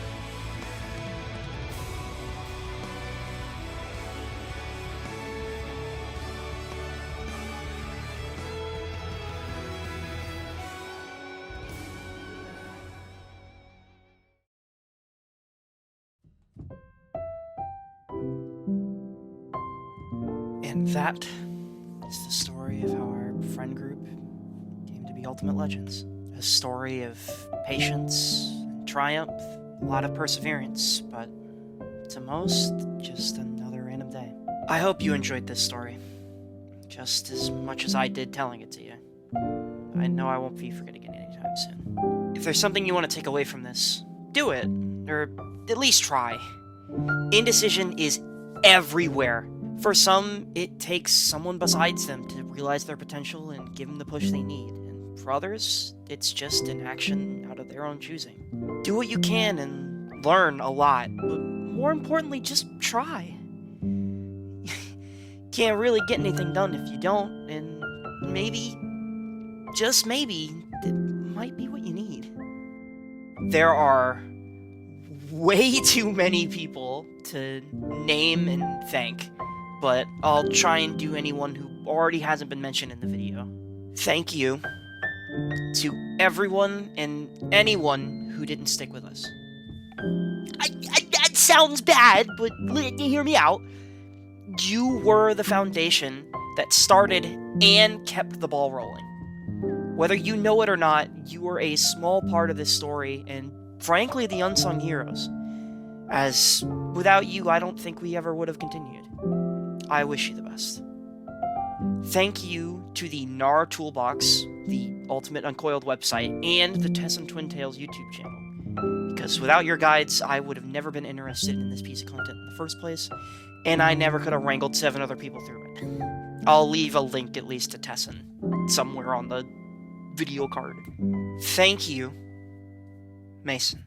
And that is the story of how our friend group came to be Ultimate Legends. A story of patience and triumph, a lot of perseverance, but to most, just another random day. I hope you enjoyed this story, just as much as I did telling it to you. I know I won't be forgetting it anytime soon. If there's something you want to take away from this, do it, or at least try. Indecision is everywhere. For some, it takes someone besides them to realize their potential and give them the push they need. And for others, it's just an action out of their own choosing. Do what you can and learn a lot, but more importantly, just try. Can't really get anything done if you don't, and maybe, just maybe, it might be what you need. There are way too many people to name and thank, but I'll try and do anyone who already hasn't been mentioned in the video. Thank you to everyone and anyone who didn't stick with us. That sounds bad, but hear me out. You were the foundation that started and kept the ball rolling. Whether you know it or not, you were a small part of this story, and frankly, the unsung heroes. As without you, I don't think we ever would have continued. I wish you the best. Thank you to the NAR Toolbox, the Ultimate Uncoiled website, and the Tessin Twin Tails YouTube channel. Because without your guides, I would have never been interested in this piece of content in the first place, and I never could have wrangled 7 other people through it. I'll leave a link at least to Tessin somewhere on the video card. Thank you, Mason.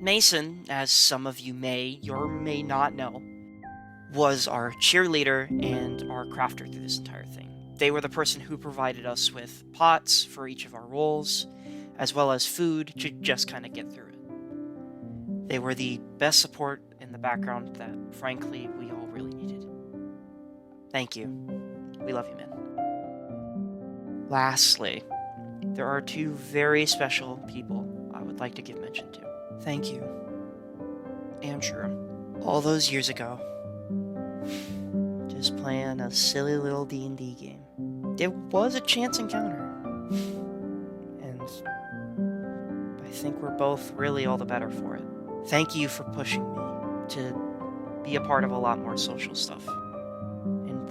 Mason, as some of you may or may not know, was our cheerleader and our crafter through this entire thing. They were the person who provided us with pots for each of our roles, as well as food to just kind of get through it. They were the best support in the background that, frankly, we all really needed. Thank you. We love you, man. Lastly, there are 2 very special people I would like to give mention to. Thank you, Andrew. All those years ago, just playing a silly little D&D game. It was a chance encounter. And I think we're both really all the better for it. Thank you for pushing me to be a part of a lot more social stuff.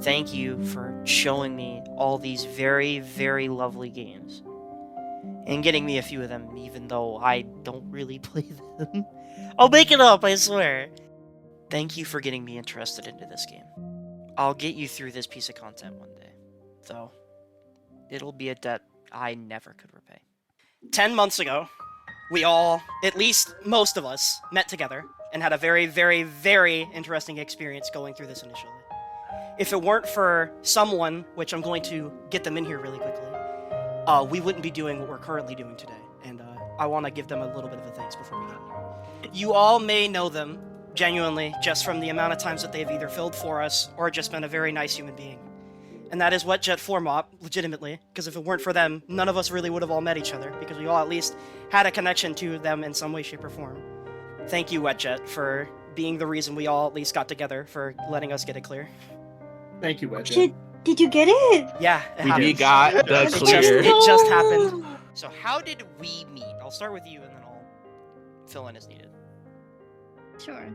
thank you for showing me all these very, very lovely games. And getting me a few of them, even though I don't really play them. I'll make it up, I swear. Thank you for getting me interested into this game. I'll get you through this piece of content one day, though it'll be a debt I never could repay. 10 months ago, we all, at least most of us, met together and had a very, very, very interesting experience going through this initially. If it weren't for someone, which I'm going to get them in here really quickly, we wouldn't be doing what we're currently doing today, and I want to give them a little bit of a thanks before we get in here. You all may know them, genuinely, just from the amount of times that they've either filled for us or just been a very nice human being. And that is Wetjet Formop, legitimately, because if it weren't for them, none of us really would have all met each other, because we all at least had a connection to them in some way, shape, or form. Thank you, Wetjet, for being the reason we all at least got together, for letting us get it clear. Thank you, Wedge. Did you get it? Yeah, it We happened. got the It clear. just happened. So how did we meet? I'll start with you, and then I'll fill in as needed. Sure.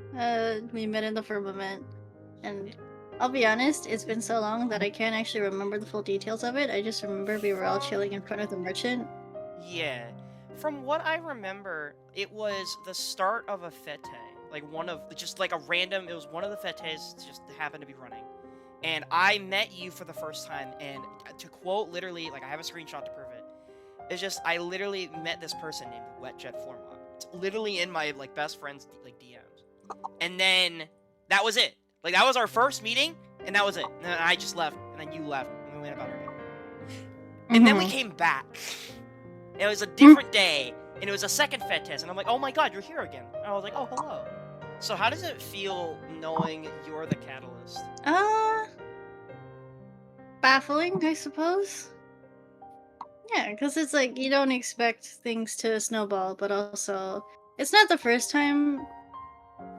We met in the firmament, and I'll be honest, it's been so long that I can't actually remember the full details of it. I just remember we were all chilling in front of the merchant. Yeah. From what I remember, it was the start of a fete. Like one of, just like a random, it was one of the fetes just happened to be running. And I met you for the first time, and to quote literally, like I have a screenshot to prove it, it's just, I literally met this person named Wetjet Formop. It's literally in my, like, best friend's, like, DMs. And then, that was it. Like, that was our first meeting, and that was it. And then I just left, and then you left, and we went about our day. And then we came back. It was a different day, and it was a second fete test, and I'm like, oh my god, you're here again. And I was like, oh, hello. So how does it feel knowing you're the catalyst? Baffling, I suppose. Yeah, because it's like, you don't expect things to snowball, but also, it's not the first time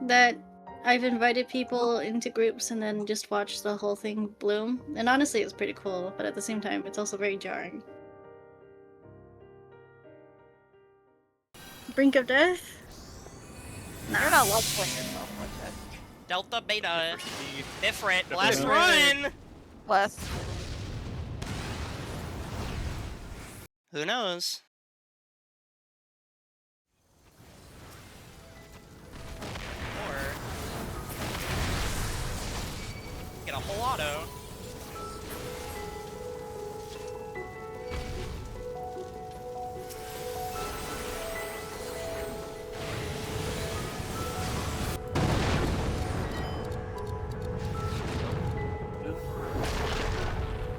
that I've invited people into groups and then just watched the whole thing bloom. And honestly, it's pretty cool, but at the same time, it's also very jarring. Brink of death? Nah. You're not love playing yourself, Wetjet. Delta Beta. Different. Last run! Less. Who knows? Or get a whole auto.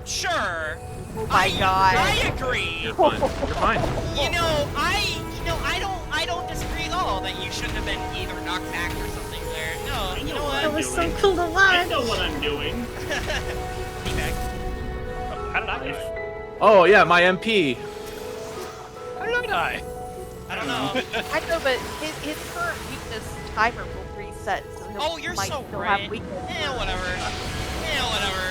Sure. Oh my god. I agree. You're fine. You're fine. I don't disagree at all that you shouldn't have been either knocked back or something there. No, you know what? That was so cool to watch! I know what I'm doing. Feedback. How did I die? Oh yeah, my MP. How did I die? I don't know. I know, but his current weakness timer will reset, so he'll Oh, you're might so still right. have weakness. Whatever. Whatever.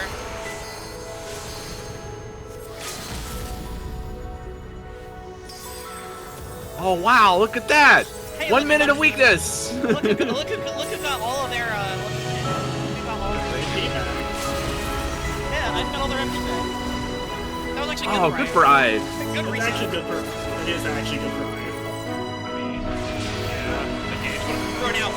Oh wow, look at that! Hey, 1 look minute at of weakness! look who got all of their, who got all of their... Yeah, I got all their MP back. That was actually good. Oh, good for Ive. Good It's reason. actually good for. It is actually good for Ryan. I mean, yeah. Okay, it's Run out.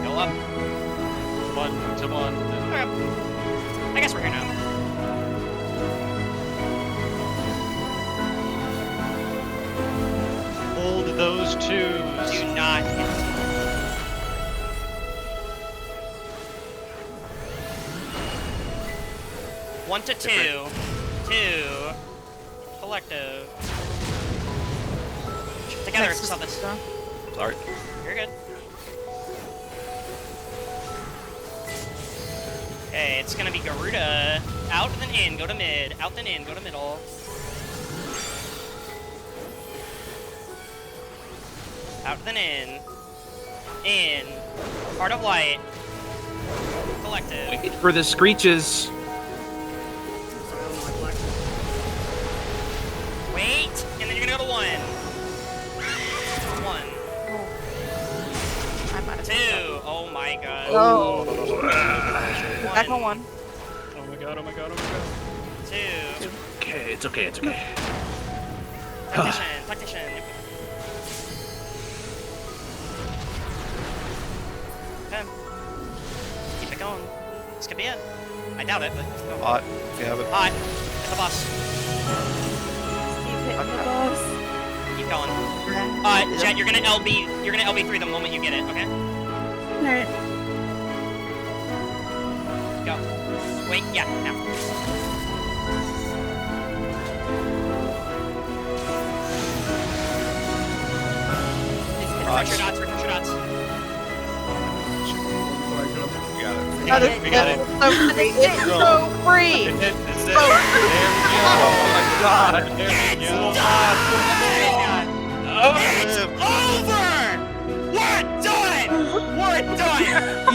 Go up. 1 to 1. Okay. I guess we're here now. Hold those twos. Do not hit. 1 to 2. 2. Collective. Together, it's on this. Sorry. You're good. Okay, it's gonna be Garuda. Out then in, go to mid. Out then in, go to middle. Out then in. In. Heart of Light. Collective. Wait for the screeches. god. Oh. Back on 1. Oh my god, oh my god, oh my god. 2. Okay, it's okay, it's okay. Tactician. Okay. Keep it going. This could be it. I doubt it, but no. Hot. If you have it. Hot. Hit the boss. Keep hitting the boss. Keep going. Jet, you're gonna LB3 the moment you get it, okay? Alright. Go. Wait, yeah, now. Refresh your dots, refresh your dots. We got it. That is We got it. It's so free. It's it. There we go. Oh my god. There we go. It's over! We're done!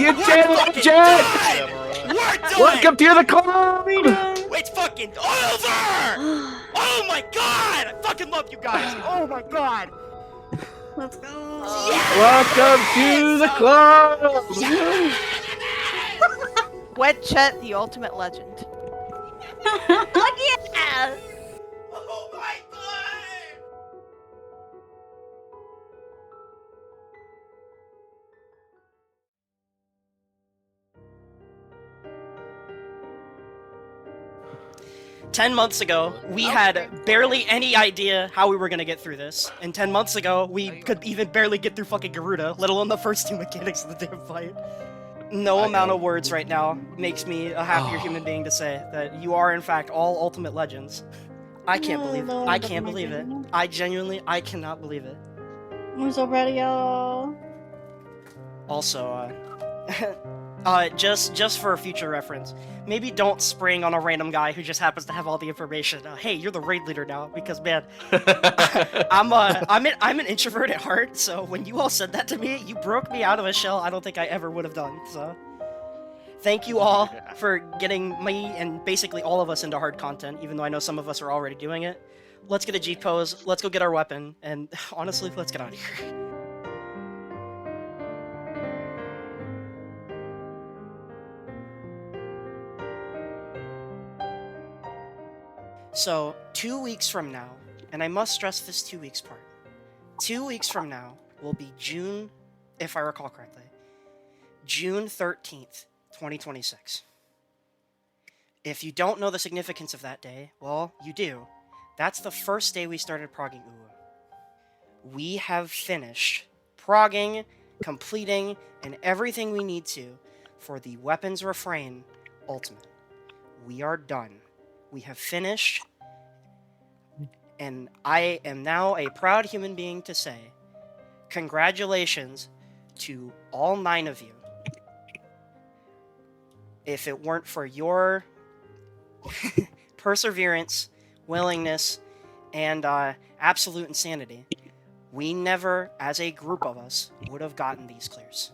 You did it, Jet! Done! We're done! Welcome to the club! It's fucking over! Oh my god! I fucking love you guys! Oh my god! Let's go. Welcome to the club! Wet Chet, the ultimate legend. Fuck yeah! Oh my god! 10 months ago, we had barely any idea how we were gonna get through this. And 10 months ago, we could even barely get through fucking Garuda, let alone the first 2 mechanics of the damn fight. No amount of words right now makes me a happier human being to say that you are in fact all ultimate legends. I can't believe it. I can't believe it. I cannot believe it. I'm so proud of y'all. Also, just for future reference, maybe don't spring on a random guy who just happens to have all the information. Hey, you're the raid leader now, because man, I'm an introvert at heart. So when you all said that to me, you broke me out of a shell I don't think I ever would have done. So thank you all for getting me and basically all of us into hard content, even though I know some of us are already doing it. Let's get a G pose. Let's go get our weapon, and honestly, let's get out of here. So, 2 weeks from now, and I must stress this 2 weeks part, 2 weeks from now will be June, if I recall correctly, June 13th, 2026. If you don't know the significance of that day, well, you do. That's the first day we started progging UWU. We have finished progging, completing, and everything we need to for the Weapons Refrain Ultimate. We are done. We have finished, and I am now a proud human being to say, congratulations to all 9 of you. If it weren't for your perseverance, willingness, and absolute insanity, we never, as a group of us, would have gotten these clears.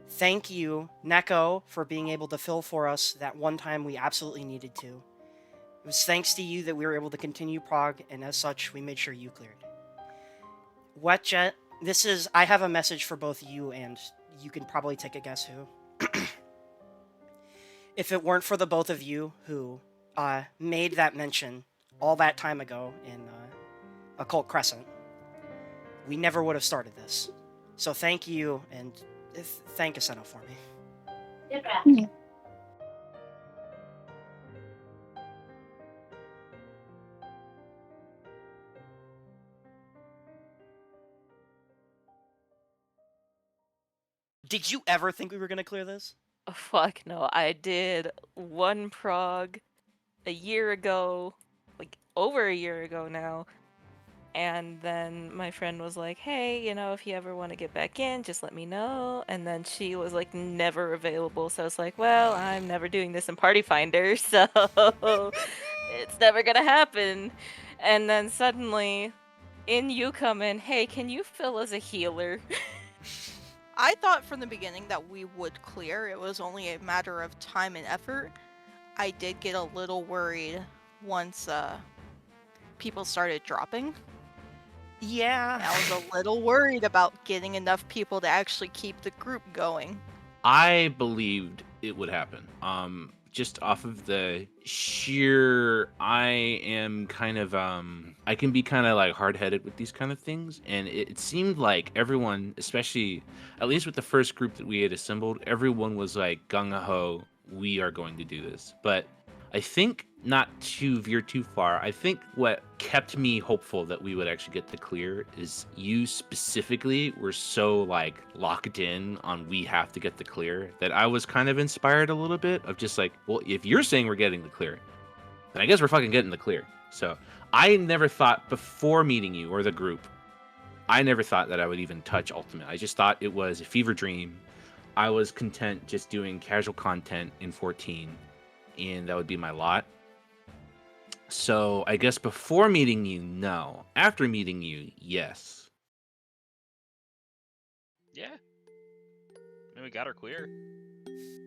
Thank you, Neko, for being able to fill for us that one time we absolutely needed to. It was thanks to you that we were able to continue prog, and as such, we made sure you cleared. Wetjet, I have a message for both you, and you can probably take a guess who. If it weren't for the both of you who made that mention all that time ago in Occult Crescent, we never would have started this. So thank you, and thank Aseno for me. Yeah. Did you ever think we were going to clear this? Oh, fuck no. I did one prog a year ago, like over a year ago now. And then my friend was like, hey, if you ever want to get back in, just let me know. And then she was like, never available. So I was like, well, I'm never doing this in Party Finder, so it's never going to happen. And then suddenly, in you come in, hey, can you fill as a healer? I thought from the beginning that we would clear. It was only a matter of time and effort. I did get a little worried once people started dropping. Yeah. I was a little worried about getting enough people to actually keep the group going. I believed it would happen. Just off of the sheer, I am kind of, I can be kind of like hard headed with these kind of things. And it seemed like everyone, especially at least with the first group that we had assembled, everyone was like gung ho, we are going to do this. But I think, not to veer too far, I think what kept me hopeful that we would actually get the clear is you specifically were so like locked in on we have to get the clear that I was kind of inspired a little bit of just like, well, if you're saying we're getting the clear, then I guess we're fucking getting the clear. So I never thought before meeting you or the group, I never thought that I would even touch Ultimate. I just thought it was a fever dream. I was content just doing casual content in 14, and that would be my lot. So I guess before meeting you, no. After meeting you, yes. Yeah. I mean, we got her clear.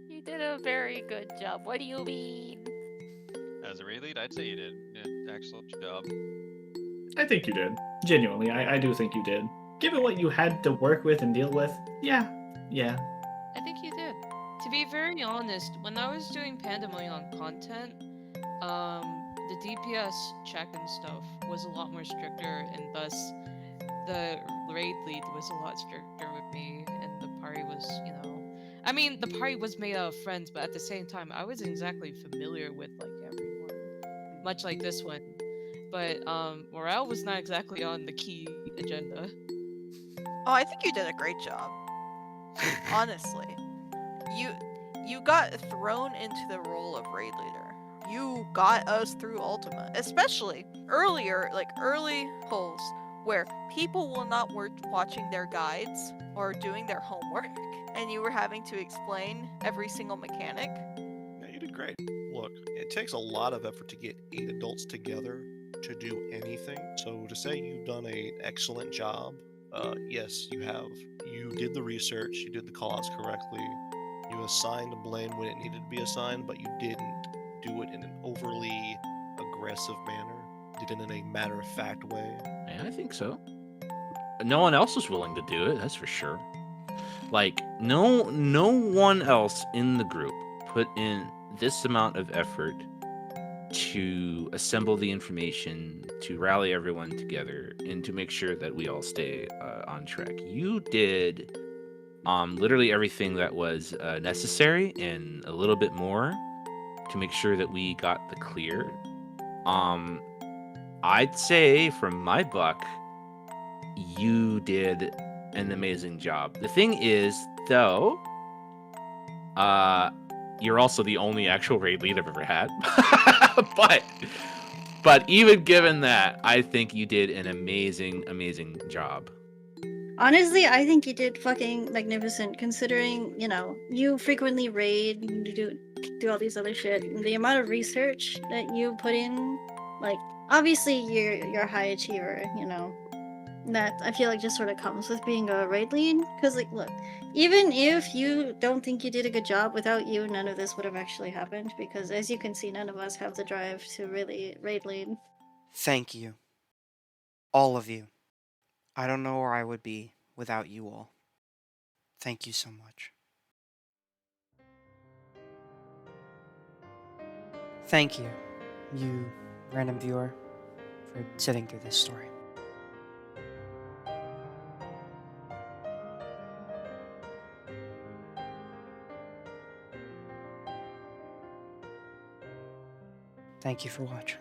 You did a very good job. What do you mean? As a raid lead, I'd say you did. Yeah, excellent job. I think you did. Genuinely, I do think you did. Given what you had to work with and deal with, yeah. I think you did. To be very honest, when I was doing Pandemonium content, the DPS check and stuff was a lot more stricter, and thus the raid lead was a lot stricter with me, and the party was, I mean, the party was made out of friends, but at the same time, I wasn't exactly familiar with like everyone, much like this one. But morale was not exactly on the key agenda. Oh, I think you did a great job. Honestly. You got thrown into the role of raid leader. You got us through Ultima, especially early polls where people will not watching their guides or doing their homework, and you were having to explain every single mechanic. Yeah, you did great. Look, it takes a lot of effort to get 8 adults together to do anything. So to say you've done an excellent job, yes, you have. You did the research, you did the callouts correctly, you assigned blame when it needed to be assigned, but you didn't do it in an overly aggressive manner. You did it in a matter-of-fact way. Yeah, I think so. No one else was willing to do it, that's for sure. Like, no one else in the group put in this amount of effort to assemble the information, to rally everyone together, and to make sure that we all stay on track. You did literally everything that was necessary and a little bit more to make sure that we got the clear. I'd say from my buck, you did an amazing job. The thing is, though, you're also the only actual raid lead I've ever had. but even given that, I think you did an amazing job. Honestly, I think you did fucking magnificent considering, you frequently raid, you do all these other shit. And the amount of research that you put in, like, obviously you're a high achiever, that I feel like just sort of comes with being a raid lead. Because, like, look, even if you don't think you did a good job, without you, none of this would have actually happened. Because as you can see, none of us have the drive to really raid lead. Thank you. All of you. I don't know where I would be without you all. Thank you so much. Thank you, you random viewer, for sitting through this story. Thank you for watching.